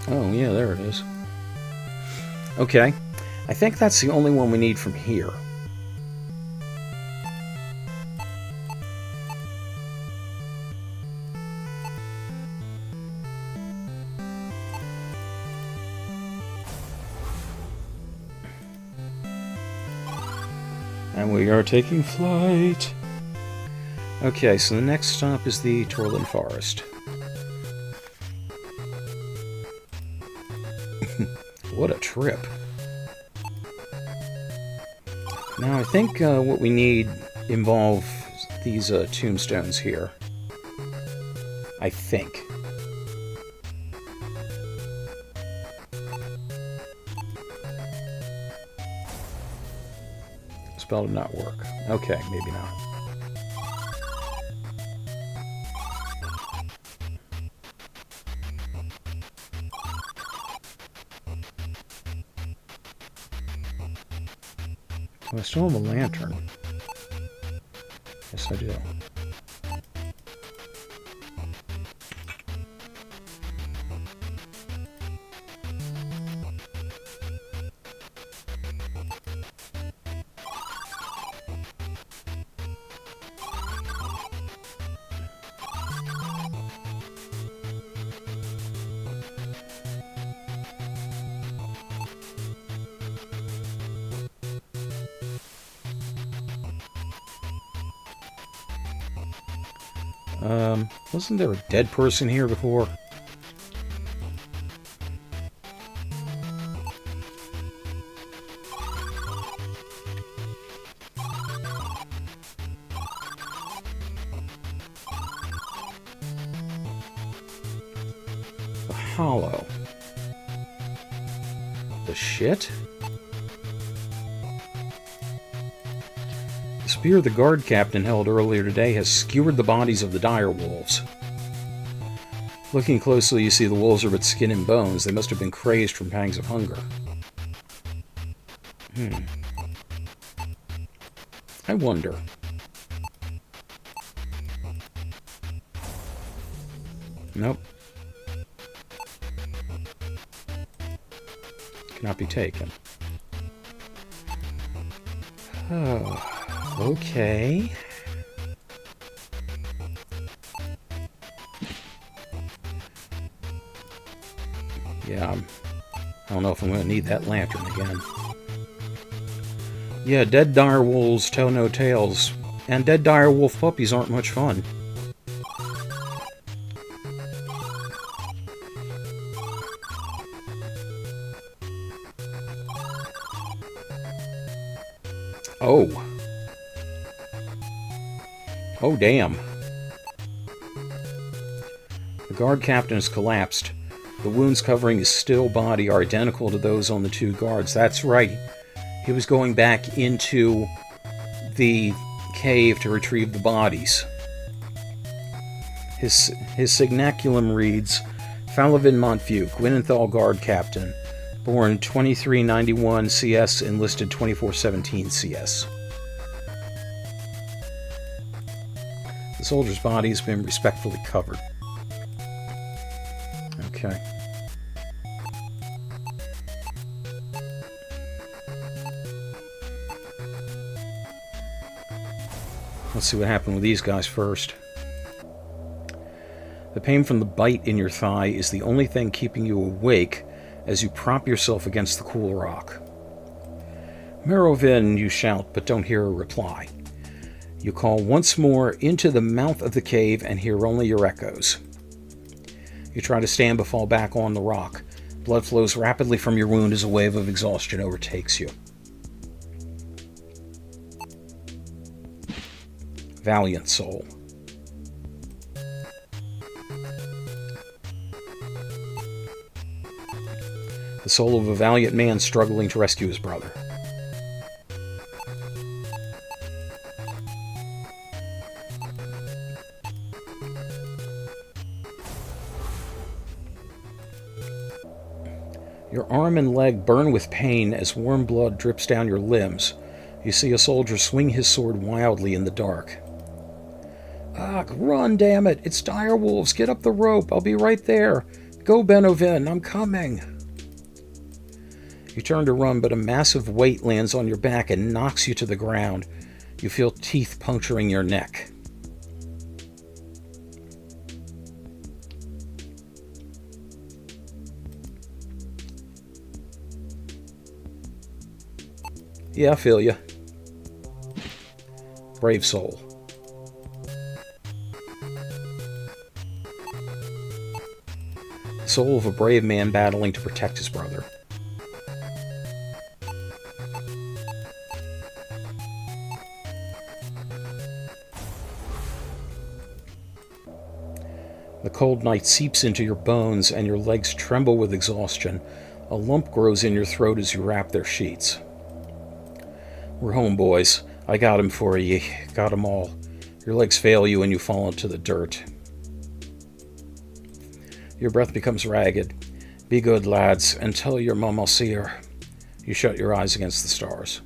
Oh, yeah, there it is. Okay. I think that's the only one we need from here. And we are taking flight. Okay, so the next stop is the Torlin Forest. What a trip. Now, I think what we need involve these tombstones here. I think. Spell did not work. Okay, maybe not. Oh, I still have a lantern. Yes, I do. Wasn't there a dead person here before? hollow. The shit? The spear the guard captain held earlier today has skewered the bodies of the dire wolves. Looking closely, you see the wolves are but skin and bones. They must have been crazed from pangs of hunger. I wonder. Nope. Cannot be taken. Oh, okay. Yeah, I don't know if I'm going to need that lantern again. Yeah, dead dire wolves tell no tales, and dead dire wolf puppies aren't much fun. Oh. Oh, damn. The guard captain has collapsed. The wounds covering his still body are identical to those on the two guards. That's right. He was going back into the cave to retrieve the bodies. His signaculum reads, Falavin Montview, Gwynenthal Guard Captain, born 2391 CS, enlisted 2417 CS. The soldier's body has been respectfully covered. Okay. Let's see what happened with these guys first. The pain from the bite in your thigh is the only thing keeping you awake as you prop yourself against the cool rock. Merovin, you shout, but don't hear a reply. You call once more into the mouth of the cave and hear only your echoes. You try to stand but fall back on the rock. Blood flows rapidly from your wound as a wave of exhaustion overtakes you. Valiant soul. The soul of a valiant man struggling to rescue his brother. Your arm and leg burn with pain as warm blood drips down your limbs. You see a soldier swing his sword wildly in the dark. Ugh, run, damn it! It's dire wolves! Get up the rope! I'll be right there! Go, Benovin! I'm coming! You turn to run, but a massive weight lands on your back and knocks you to the ground. You feel teeth puncturing your neck. Yeah, I feel you. Brave soul. The soul of a brave man battling to protect his brother. The cold night seeps into your bones and your legs tremble with exhaustion. A lump grows in your throat as you wrap their sheets. We're home, boys. I got him for you. Got them all. Your legs fail you and you fall into the dirt. Your breath becomes ragged. Be good, lads, and tell your mum I'll see her. You shut your eyes against the stars.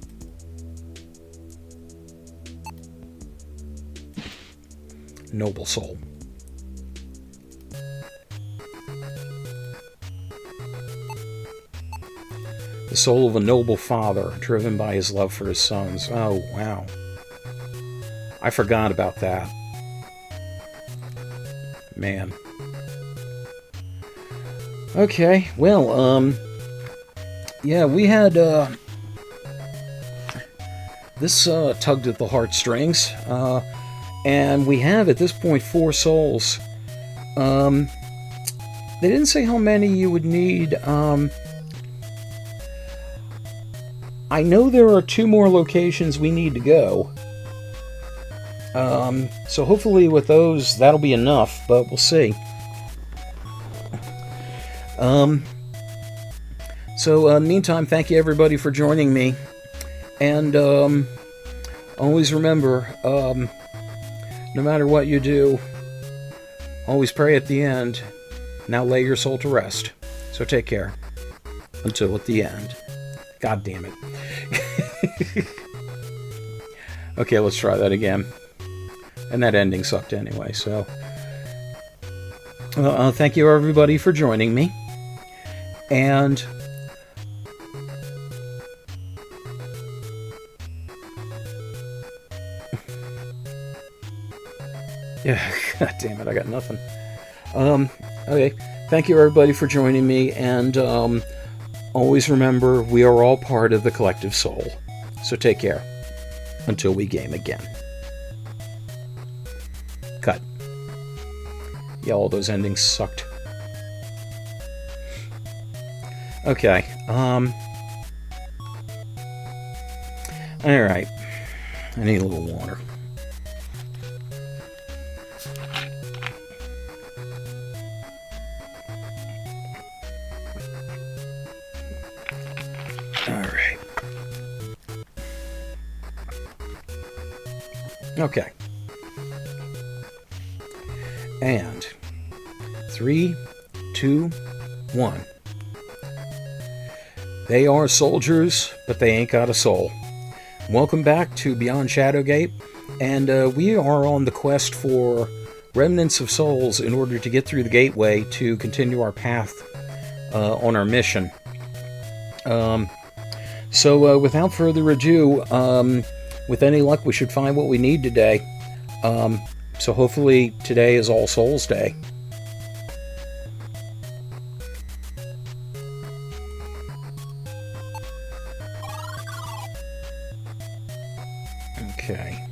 Noble soul. The soul of a noble father, driven by his love for his sons. Oh, wow. I forgot about that. Man. Okay, well, yeah, we had, this, tugged at the heartstrings, and we have, at this point, 4 souls. They didn't say how many you would need, I know there are 2 more locations we need to go. So hopefully with those, that'll be enough, but we'll see. So, in the meantime, thank you everybody for joining me. And always remember, no matter what you do, always pray at the end. Now lay your soul to rest. So take care. Until at the end. God damn it. Okay, let's try that again. And that ending sucked anyway, so... thank you everybody for joining me. And... yeah, god damn it, I got nothing. Okay, thank you everybody for joining me, and always remember, we are all part of the collective soul. So take care. Until we game again. Cut. Yeah, all those endings sucked. Okay, alright. I need a little water. Alright. Okay. And 3, 2, 1. They are soldiers, but they ain't got a soul. Welcome back to Beyond Shadowgate, and we are on the quest for remnants of souls in order to get through the gateway to continue our path on our mission. So without further ado, with any luck, we should find what we need today. So hopefully today is All Souls Day. Okay.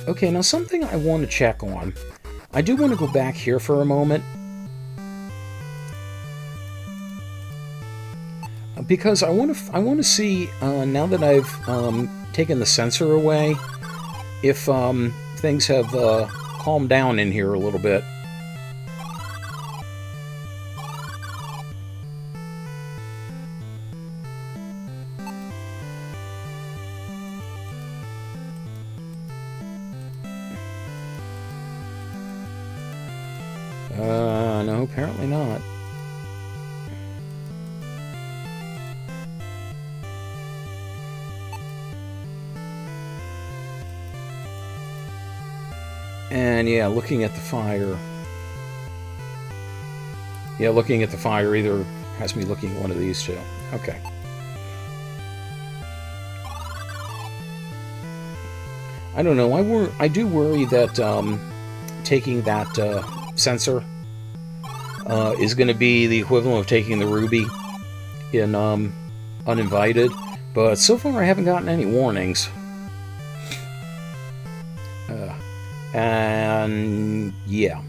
Okay, now something I want to check on. I do want to go back here for a moment. Because I want to see, now that I've taken the sensor away, if things have calmed down in here a little bit. No, apparently not. And yeah, looking at the fire. Yeah, looking at the fire either has me looking at one of these two. Okay. I don't know. I do worry that taking that sensor is going to be the equivalent of taking the ruby in Uninvited, but so far I haven't gotten any warnings. And yeah,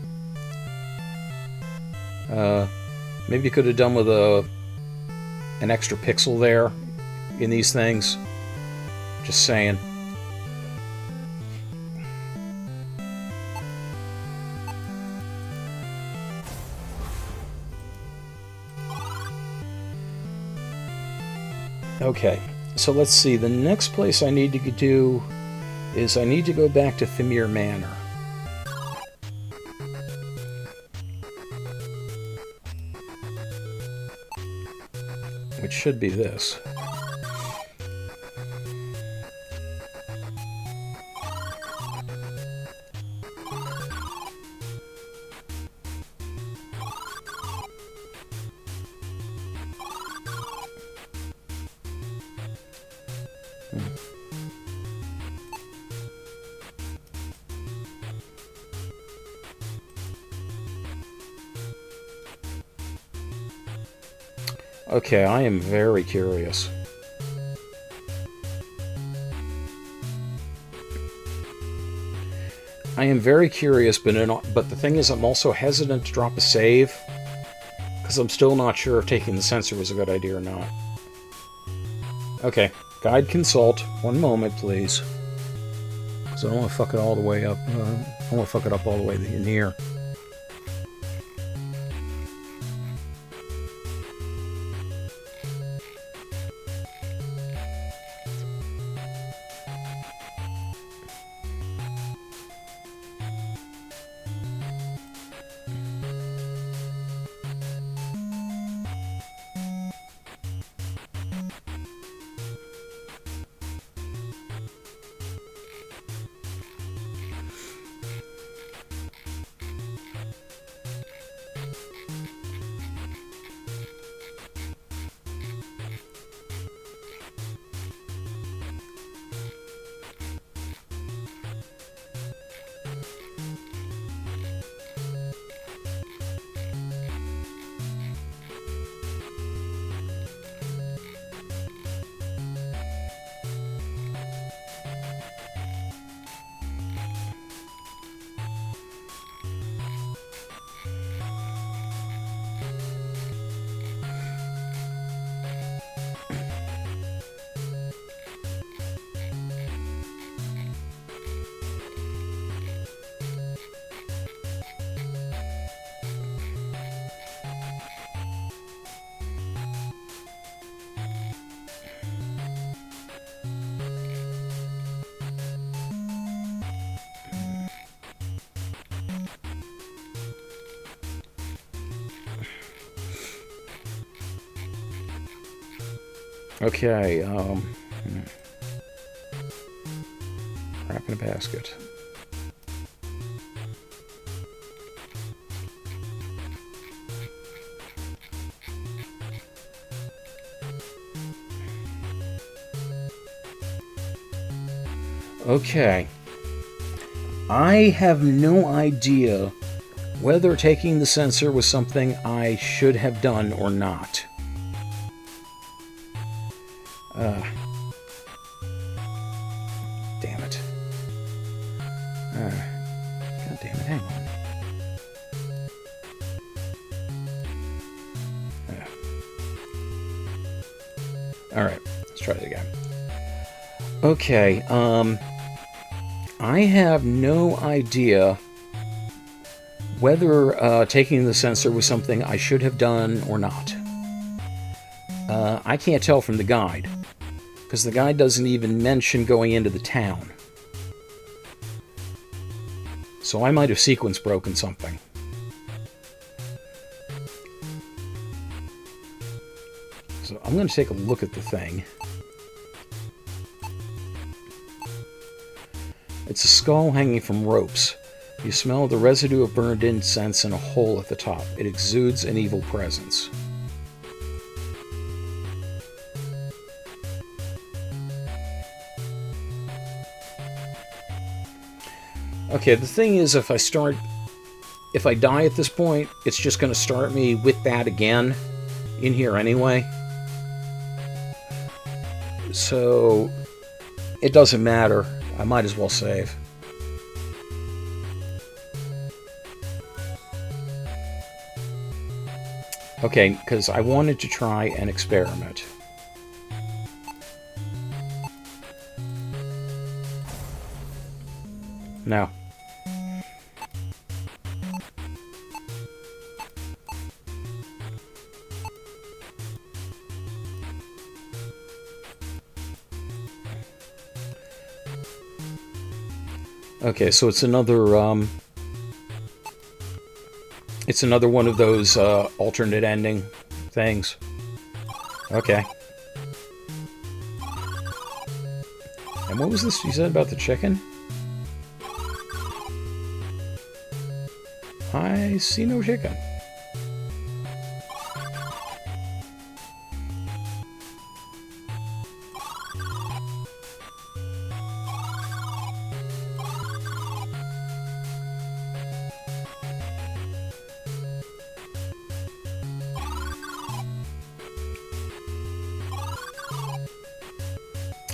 maybe you could have done with an extra pixel there in these things. Just saying. Okay, so let's see. The next place I need to do is I need to go back to Thamir Manor. Which should be this. Okay, I am very curious. I am very curious, but the thing is, I'm also hesitant to drop a save Because I'm still not sure if taking the sensor was a good idea or not. Okay, guide consult. One moment, please. Because I don't want to fuck it all the way up. I don't want to fuck it up all the way in here. Okay, crap in a basket. Okay. I have no idea whether taking the sensor was something I should have done or not. Damn it. God damn it, hang on. Alright, let's try it again. Okay, I have no idea whether taking the sensor was something I should have done or not. I can't tell from the guide, because the guide doesn't even mention going into the town. So I might have sequence broken something. So I'm going to take a look at the thing. It's a skull hanging from ropes. You smell the residue of burned incense in a hole at the top. It exudes an evil presence. Okay, the thing is, if I die at this point, it's just going to start me with that again in here anyway. So, it doesn't matter. I might as well save. Okay, because I wanted to try an experiment. No. Okay, so it's another one of those alternate ending things. Okay. And what was this you said about the chicken? I see no chicken.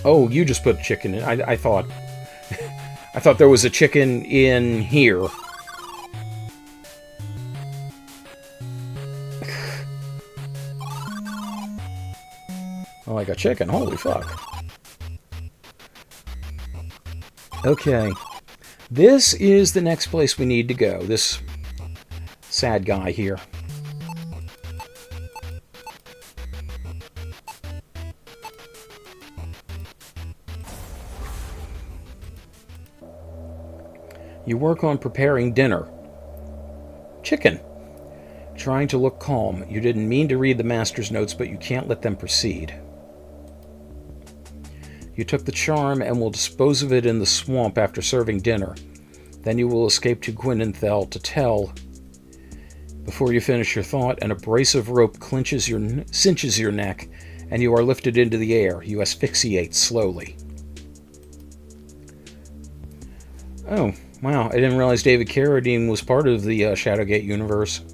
Oh, you just put chicken in. I thought I thought there was a chicken in here. Like a chicken, holy fuck. Okay. This is the next place we need to go. This sad guy here. You work on preparing dinner. Chicken. Trying to look calm. You didn't mean to read the master's notes, but you can't let them proceed. You took the charm and will dispose of it in the swamp after serving dinner. Then you will escape to Gwynenthel to tell. Before you finish your thought, an abrasive rope cinches your neck, and you are lifted into the air. You asphyxiate slowly. Oh, wow. I didn't realize David Carradine was part of the Shadowgate universe.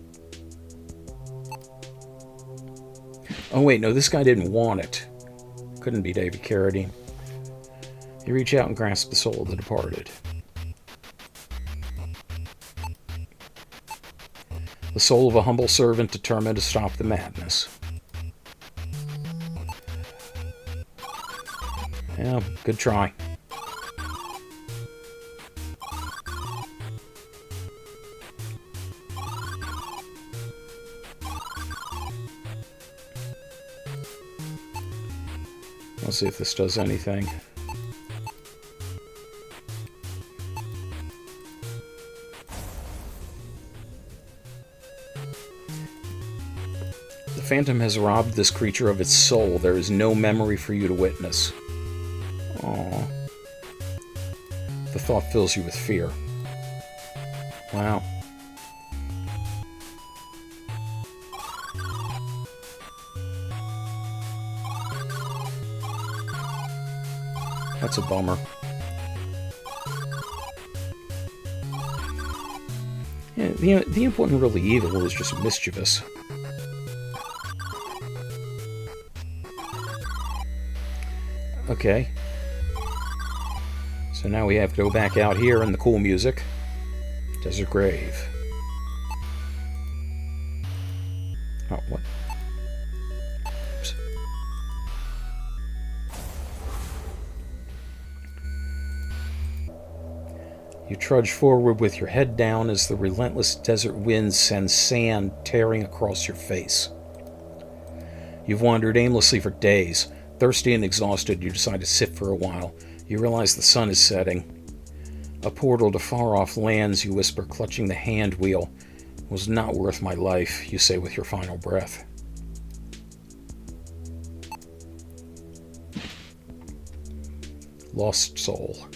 Oh, wait, no, this guy didn't want it. Couldn't be David Carradine. You reach out and grasp the soul of the departed. The soul of a humble servant determined to stop the madness. Yeah, good try. Let's see if this does anything. The Phantom has robbed this creature of its soul. There is no memory for you to witness. Aww. The thought fills you with fear. Wow. That's a bummer. Yeah, the imp wasn't really evil, it was just mischievous. Okay. So now we have to go back out here in the cool music. Desert Grave. Oh, what? Oops. You trudge forward with your head down as the relentless desert winds send sand tearing across your face. You've wandered aimlessly for days. Thirsty and exhausted, you decide to sit for a while. You realize the sun is setting. A portal to far-off lands, you whisper, clutching the hand wheel. Was not worth my life, you say with your final breath. Lost soul.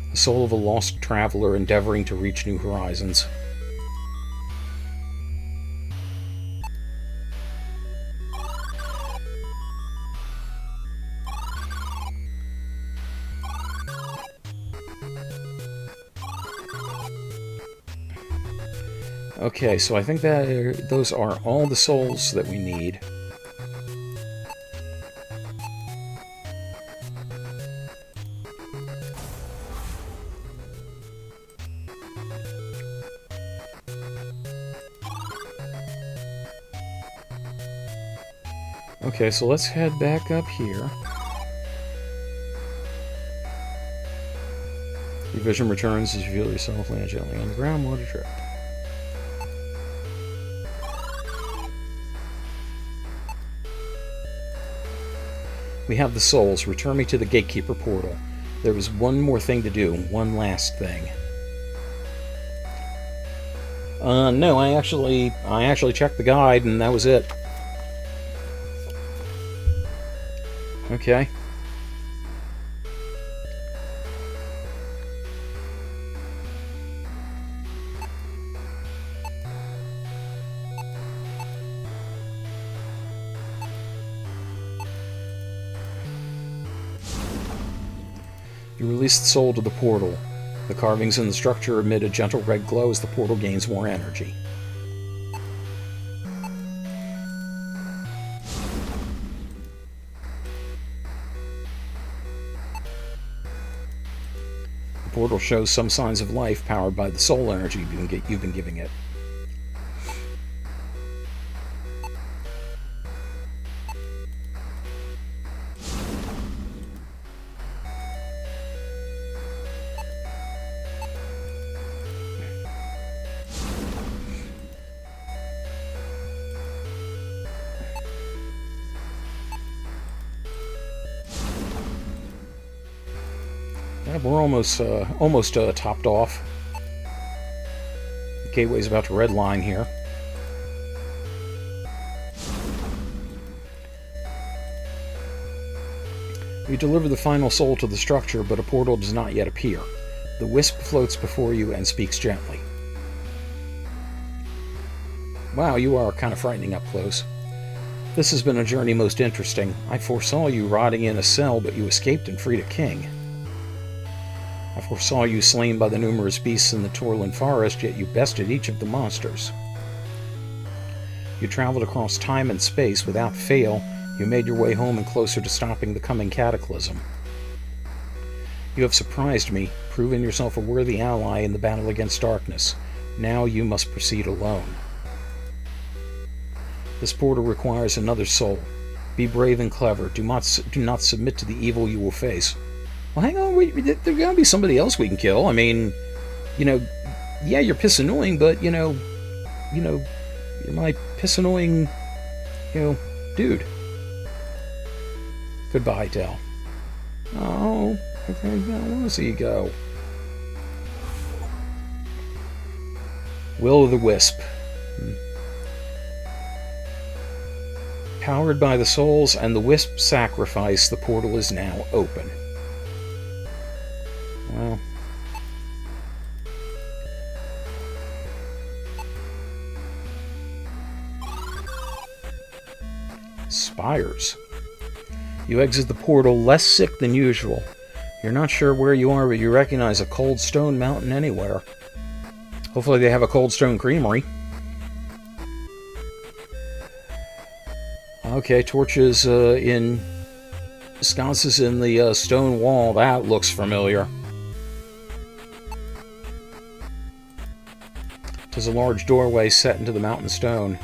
The soul of a lost traveler endeavoring to reach new horizons. Okay, so I think that those are all the souls that we need. Okay, so let's head back up here. Your vision returns as you feel yourself land gently on the ground. What a trip. We have the souls. Return me to the gatekeeper portal. There was one more thing to do. One last thing. No, I actually checked the guide and that was it. Okay. You release the soul to the portal. The carvings in the structure emit a gentle red glow as the portal gains more energy. The portal shows some signs of life powered by the soul energy you've been giving it. we're almost topped off. The gateway's about to redline here. You deliver the final soul to the structure, but a portal does not yet appear. The wisp floats before you and speaks gently. Wow, you are kind of frightening up close. This has been a journey most interesting. I foresaw you rotting in a cell, but you escaped and freed a king. I foresaw you slain by the numerous beasts in the Torland forest, yet you bested each of the monsters. You traveled across time and space without fail. You made your way home and closer to stopping the coming cataclysm. You have surprised me, proven yourself a worthy ally in the battle against darkness. Now you must proceed alone. This portal requires another soul. Be brave and clever. Do not submit to the evil you will face. Well, hang on. There's got to be somebody else we can kill. I mean, yeah, you're piss annoying, but, you're my piss annoying, dude. Goodbye, Del. Oh, okay, I want to see you go. Will o' the Wisp. Powered by the souls and the wisp sacrifice, the portal is now open. Well. Spires. You exit the portal less sick than usual. You're not sure where you are, but you recognize a cold stone mountain anywhere. Hopefully they have a cold stone creamery. Okay, torches in sconces in the stone wall. That looks familiar. There's a large doorway set into the mountain stone.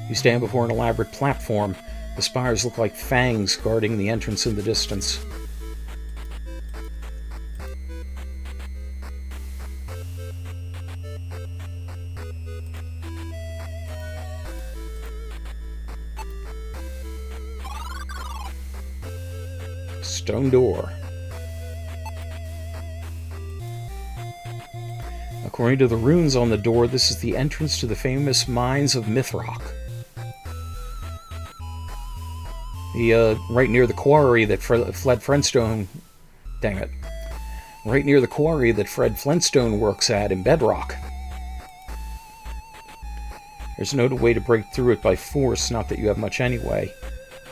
You stand before an elaborate platform. The spires look like fangs guarding the entrance in the distance. Stone door. According to the runes on the door, this is the entrance to the famous mines of Mythrock. Right near the quarry that Fred Flintstone... Dang it. Right near the quarry that Fred Flintstone works at in Bedrock. There's no way to break through it by force, not that you have much anyway.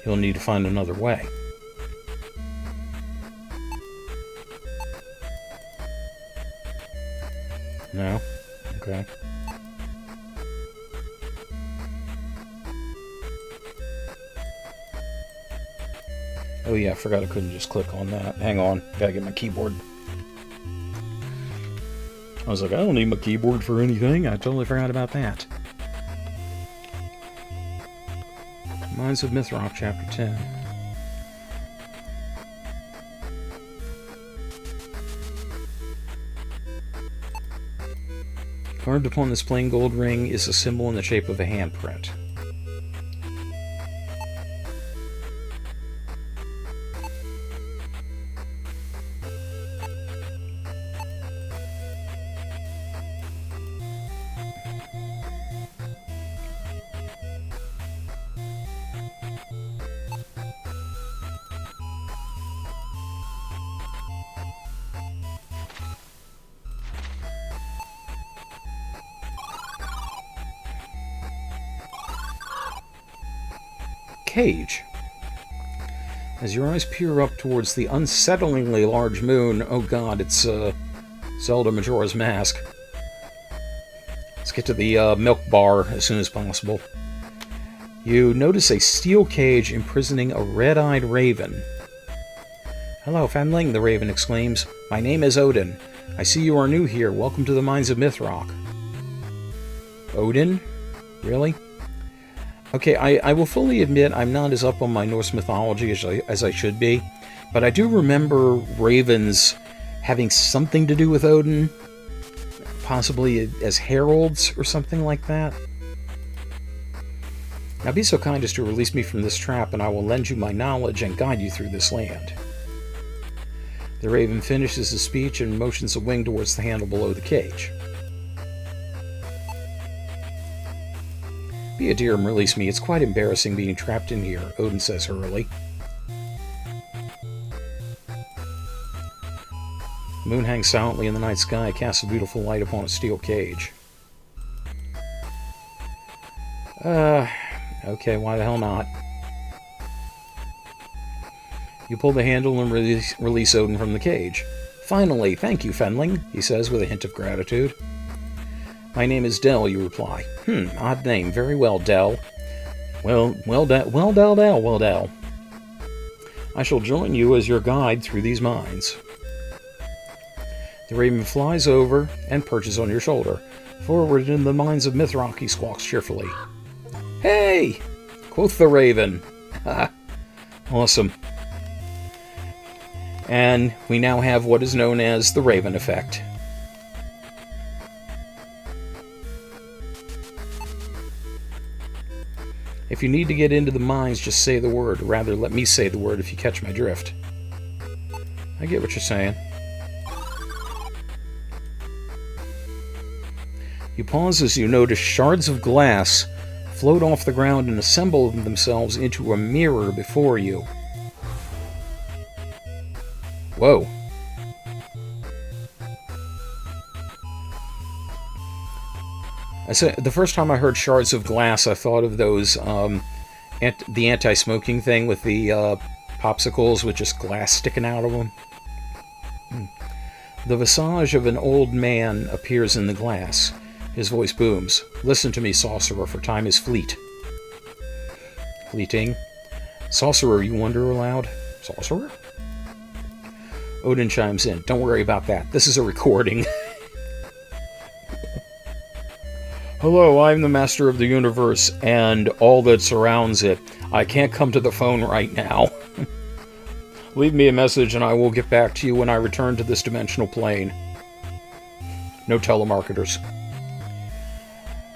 You'll need to find another way. No? Okay. Oh yeah, I forgot I couldn't just click on that. Hang on, gotta get my keyboard. I was like, I don't need my keyboard for anything. I totally forgot about that. Mines of Mythrock, Chapter 10. Carved upon this plain gold ring is a symbol in the shape of a handprint. Cage. As your eyes peer up towards the unsettlingly large moon, oh god, it's Zelda Majora's Mask. Let's get to the milk bar as soon as possible. You notice a steel cage imprisoning a red-eyed raven. Hello, Fanling, the raven exclaims. My name is Odin. I see you are new here. Welcome to the Mines of Mythrock. Odin? Really? Okay, I will fully admit I'm not as up on my Norse mythology as I should be, but I do remember ravens having something to do with Odin, possibly as heralds or something like that. Now be so kind as to release me from this trap, and I will lend you my knowledge and guide you through this land. The raven finishes his speech and motions a wing towards the handle below the cage. Be a dear and release me. It's quite embarrassing being trapped in here, Odin says hurriedly. The moon hangs silently in the night sky, casts a beautiful light upon a steel cage. Okay, why the hell not? You pull the handle and release Odin from the cage. Finally, thank you, Fenling, he says with a hint of gratitude. My name is Dell, you reply. Odd name. Very well, Dell. Well, Dell. I shall join you as your guide through these mines. The raven flies over and perches on your shoulder. Forward in the mines of Mythrock, he squawks cheerfully. Hey! Quoth the raven. Awesome. And we now have what is known as the Raven effect. If you need to get into the mines, just say the word. Or rather, let me say the word if you catch my drift. I get what you're saying. You pause as you notice shards of glass float off the ground and assemble themselves into a mirror before you. Whoa. The first time I heard shards of glass, I thought of those, the anti-smoking thing with the popsicles with just glass sticking out of them. The visage of an old man appears in the glass. His voice booms. Listen to me, sorcerer, for time is fleeting. Sorcerer, you wonder aloud? Sorcerer? Odin chimes in. Don't worry about that. This is a recording. Hello, I'm the master of the universe and all that surrounds it. I can't come to the phone right now. Leave me a message and I will get back to you when I return to this dimensional plane. No telemarketers.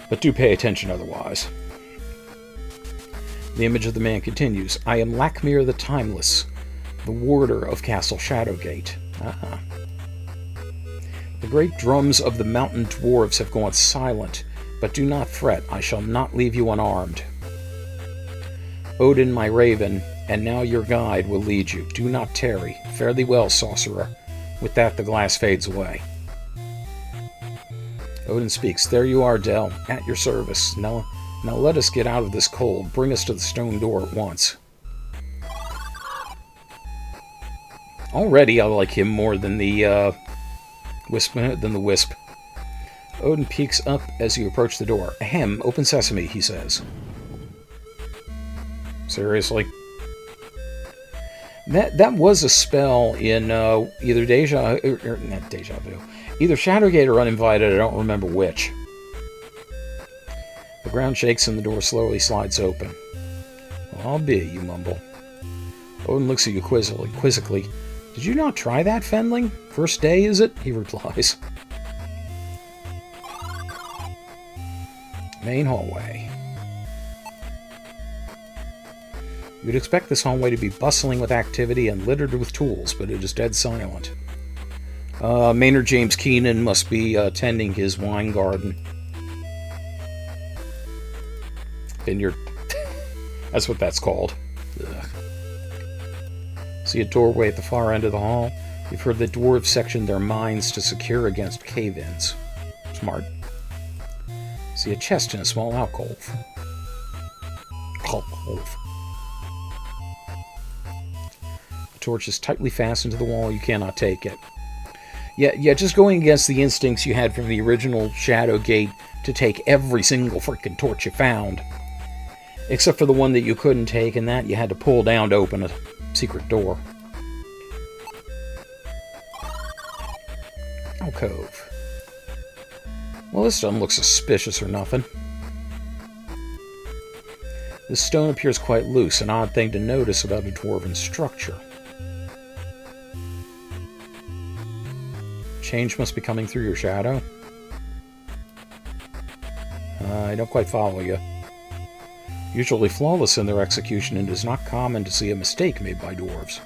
But do pay attention otherwise. The image of the man continues. I am Lakmir the Timeless, the warder of Castle Shadowgate. The great drums of the mountain dwarves have gone silent, but do not fret, I shall not leave you unarmed. Odin, my raven, and now your guide will lead you. Do not tarry. Fare thee well, sorcerer. With that, the glass fades away. Odin speaks. There you are, Dell, at your service. Now let us get out of this cold. Bring us to the stone door at once. Already, I like him more than the wisp. Odin peeks up as you approach the door. Ahem, open sesame, he says. Seriously? That was a spell in either not Deja Vu. Either Shadowgate or Uninvited, I don't remember which. The ground shakes and the door slowly slides open. Well, I'll be, you mumble. Odin looks at you quizzically. Did you not try that, Fenling? First day, is it? He replies. Main hallway. You'd expect this hallway to be bustling with activity and littered with tools, but it is dead silent. Maynard James Keenan must be tending his wine garden. Vineyard. That's what that's called. Ugh. See a doorway at the far end of the hall? You've heard the dwarves section their mines to secure against cave-ins. Smart. See a chest in a small alcove. The torch is tightly fastened to the wall. You cannot take it. Yeah, just going against the instincts you had from the original Shadowgate to take every single freaking torch you found. Except for the one that you couldn't take, and that you had to pull down to open a secret door. Alcove. Well, this doesn't look suspicious or nothing. This stone appears quite loose, an odd thing to notice about a dwarven structure. Change must be coming through your shadow. I don't quite follow you. Usually flawless in their execution, it is not common to see a mistake made by dwarves.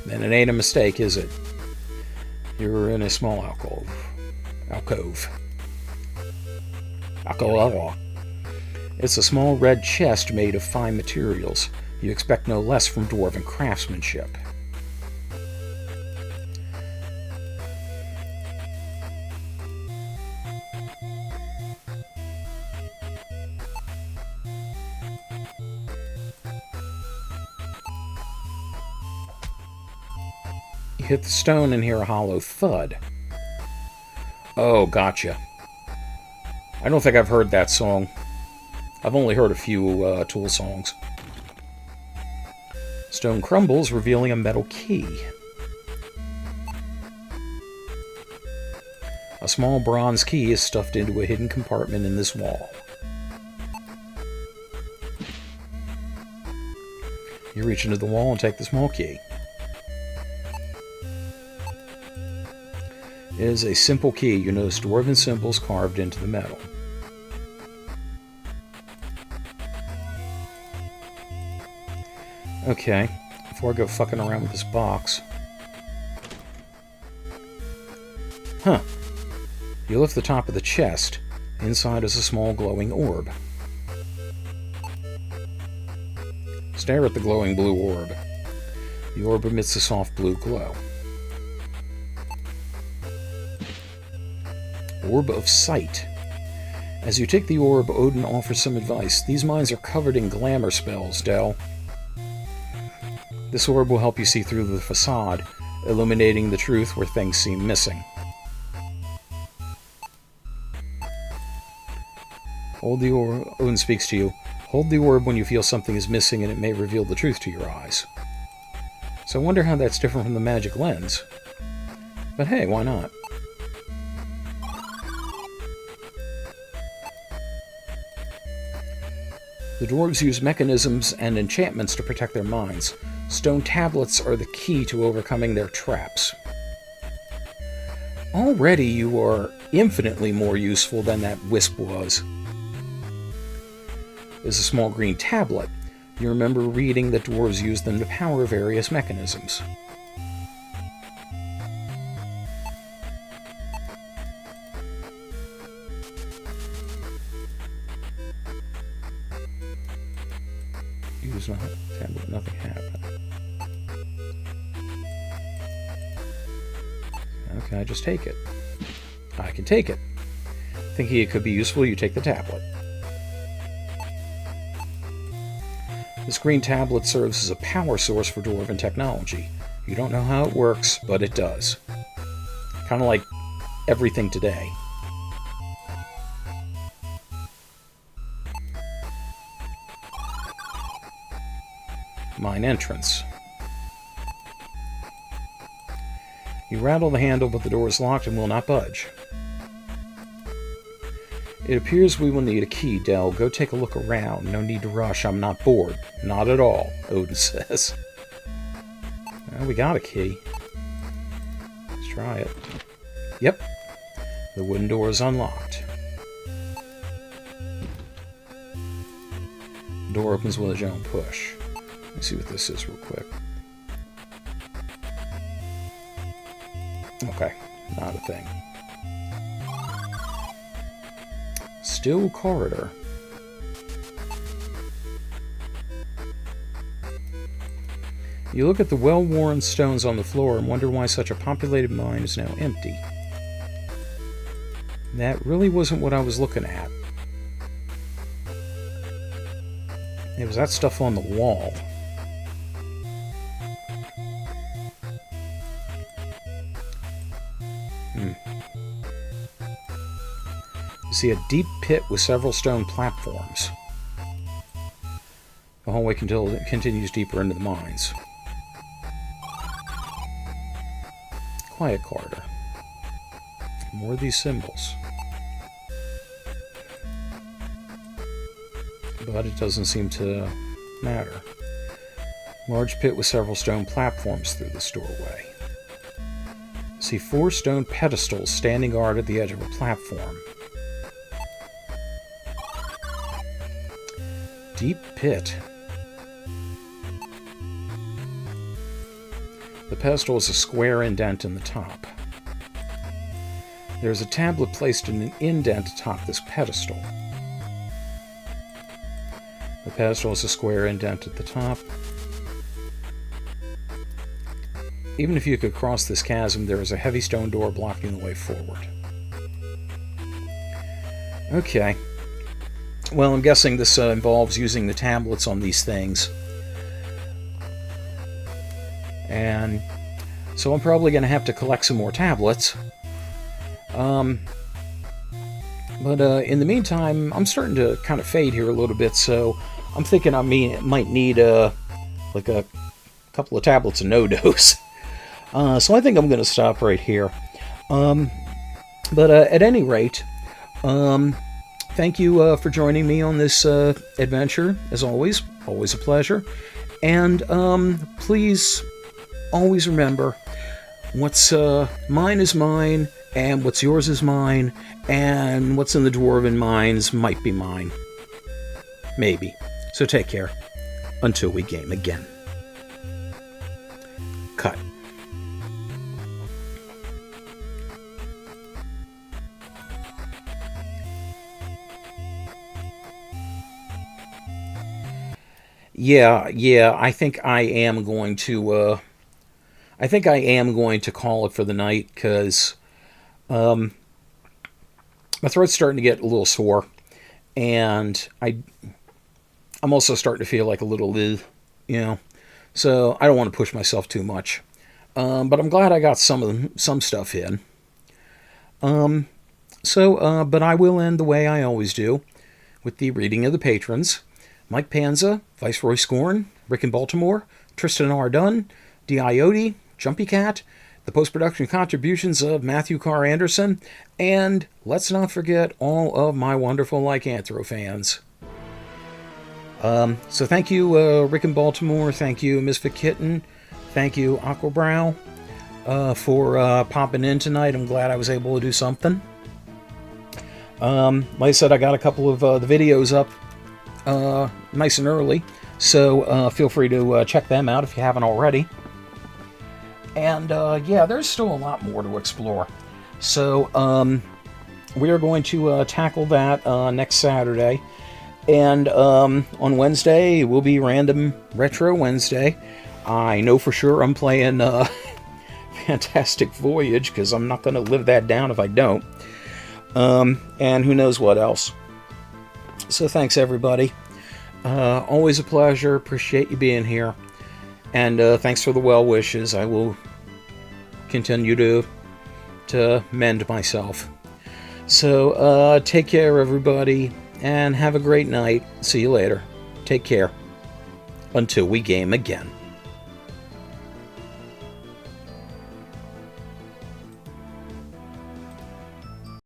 then it ain't a mistake, is it? You're in a small alcove. It's a small red chest made of fine materials. You expect no less from dwarven craftsmanship. You hit the stone and hear a hollow thud. Oh, gotcha. I don't think I've heard that song. I've only heard a few Tool songs. Stone crumbles, revealing a metal key. A small bronze key is stuffed into a hidden compartment in this wall. You reach into the wall and take the small key. It is a simple key. You notice dwarven symbols carved into the metal. Okay, before I go fucking around with this box. Huh. You lift the top of the chest. Inside is a small glowing orb. Stare at the glowing blue orb. The orb emits a soft blue glow. Orb of Sight. As you take the orb, Odin offers some advice. These mines are covered in glamour spells, Del. This orb will help you see through the facade, illuminating the truth where things seem missing. Hold the orb. Odin speaks to you. Hold the orb when you feel something is missing and it may reveal the truth to your eyes. So I wonder how that's different from the magic lens. But hey, why not? The dwarves use mechanisms and enchantments to protect their mines. Stone tablets are the key to overcoming their traps. Already you are infinitely more useful than that wisp was. There's a small green tablet. You remember reading that dwarves use them to power various mechanisms. Use not tablet, nothing happened. Okay, I just take it. I can take it. Thinking it could be useful, you take the tablet. This green tablet serves as a power source for dwarven technology. You don't know how it works, but it does. Kind of like everything today. Mine entrance. You rattle the handle, but the door is locked and will not budge. It appears we will need a key, Del. Go take a look around. No need to rush. I'm not bored. Not at all, Odin says. Well, we got a key. Let's try it. Yep. The wooden door is unlocked. The door opens with a gentle push. Let me see what this is real quick. Okay, not a thing. Still corridor. You look at the well-worn stones on the floor and wonder why such a populated mine is now empty. That really wasn't what I was looking at. It was that stuff on the wall. See a deep pit with several stone platforms. The hallway continues deeper into the mines. Quiet corridor. More of these symbols. But it doesn't seem to matter. Large pit with several stone platforms through this doorway. See 4 stone pedestals standing guard at the edge of a platform. Deep pit. The pedestal is a square indent in the top. There's a tablet placed in an indent atop this pedestal. The pedestal is a square indent at the top. Even if you could cross this chasm, there is a heavy stone door blocking the way forward. Okay. Well, I'm guessing this involves using the tablets on these things. And so I'm probably going to have to collect some more tablets. But in the meantime, I'm starting to kind of fade here a little bit, so I'm thinking I might need like a couple of tablets of no-dose. So I think I'm going to stop right here. But at any rate, thank you for joining me on this adventure, as always. Always a pleasure. And please always remember, what's mine is mine, and what's yours is mine, and what's in the Dwarven mines might be mine. Maybe. So take care. Until we game again. Cut. Yeah, I think I am going to, call it for the night, because, my throat's starting to get a little sore, and I'm also starting to feel like a little so I don't want to push myself too much, but I'm glad I got some stuff in, but I will end the way I always do, with the reading of the patrons. Mike Panza, Viceroy Scorn, Rick in Baltimore, Tristan R. Dunn, D.I.O.D., Jumpy Cat, the post-production contributions of Matthew Carr Anderson, and let's not forget all of my wonderful Lycanthro fans. So thank you, Rick in Baltimore, thank you, Misfit Kitten, thank you, Aquabrow, for popping in tonight. I'm glad I was able to do something. Like I said, I got a couple of the videos up nice and early, so feel free to check them out if you haven't already. And yeah, there's still a lot more to explore, so we are going to tackle that next Saturday, and on Wednesday will be Random Retro Wednesday. I know for sure I'm playing Fantastic Voyage, because I'm not going to live that down if I don't, and who knows what else. So thanks, everybody. Always a pleasure. Appreciate you being here. And thanks for the well wishes. I will continue to mend myself. So take care, everybody, and have a great night. See you later. Take care. Until we game again.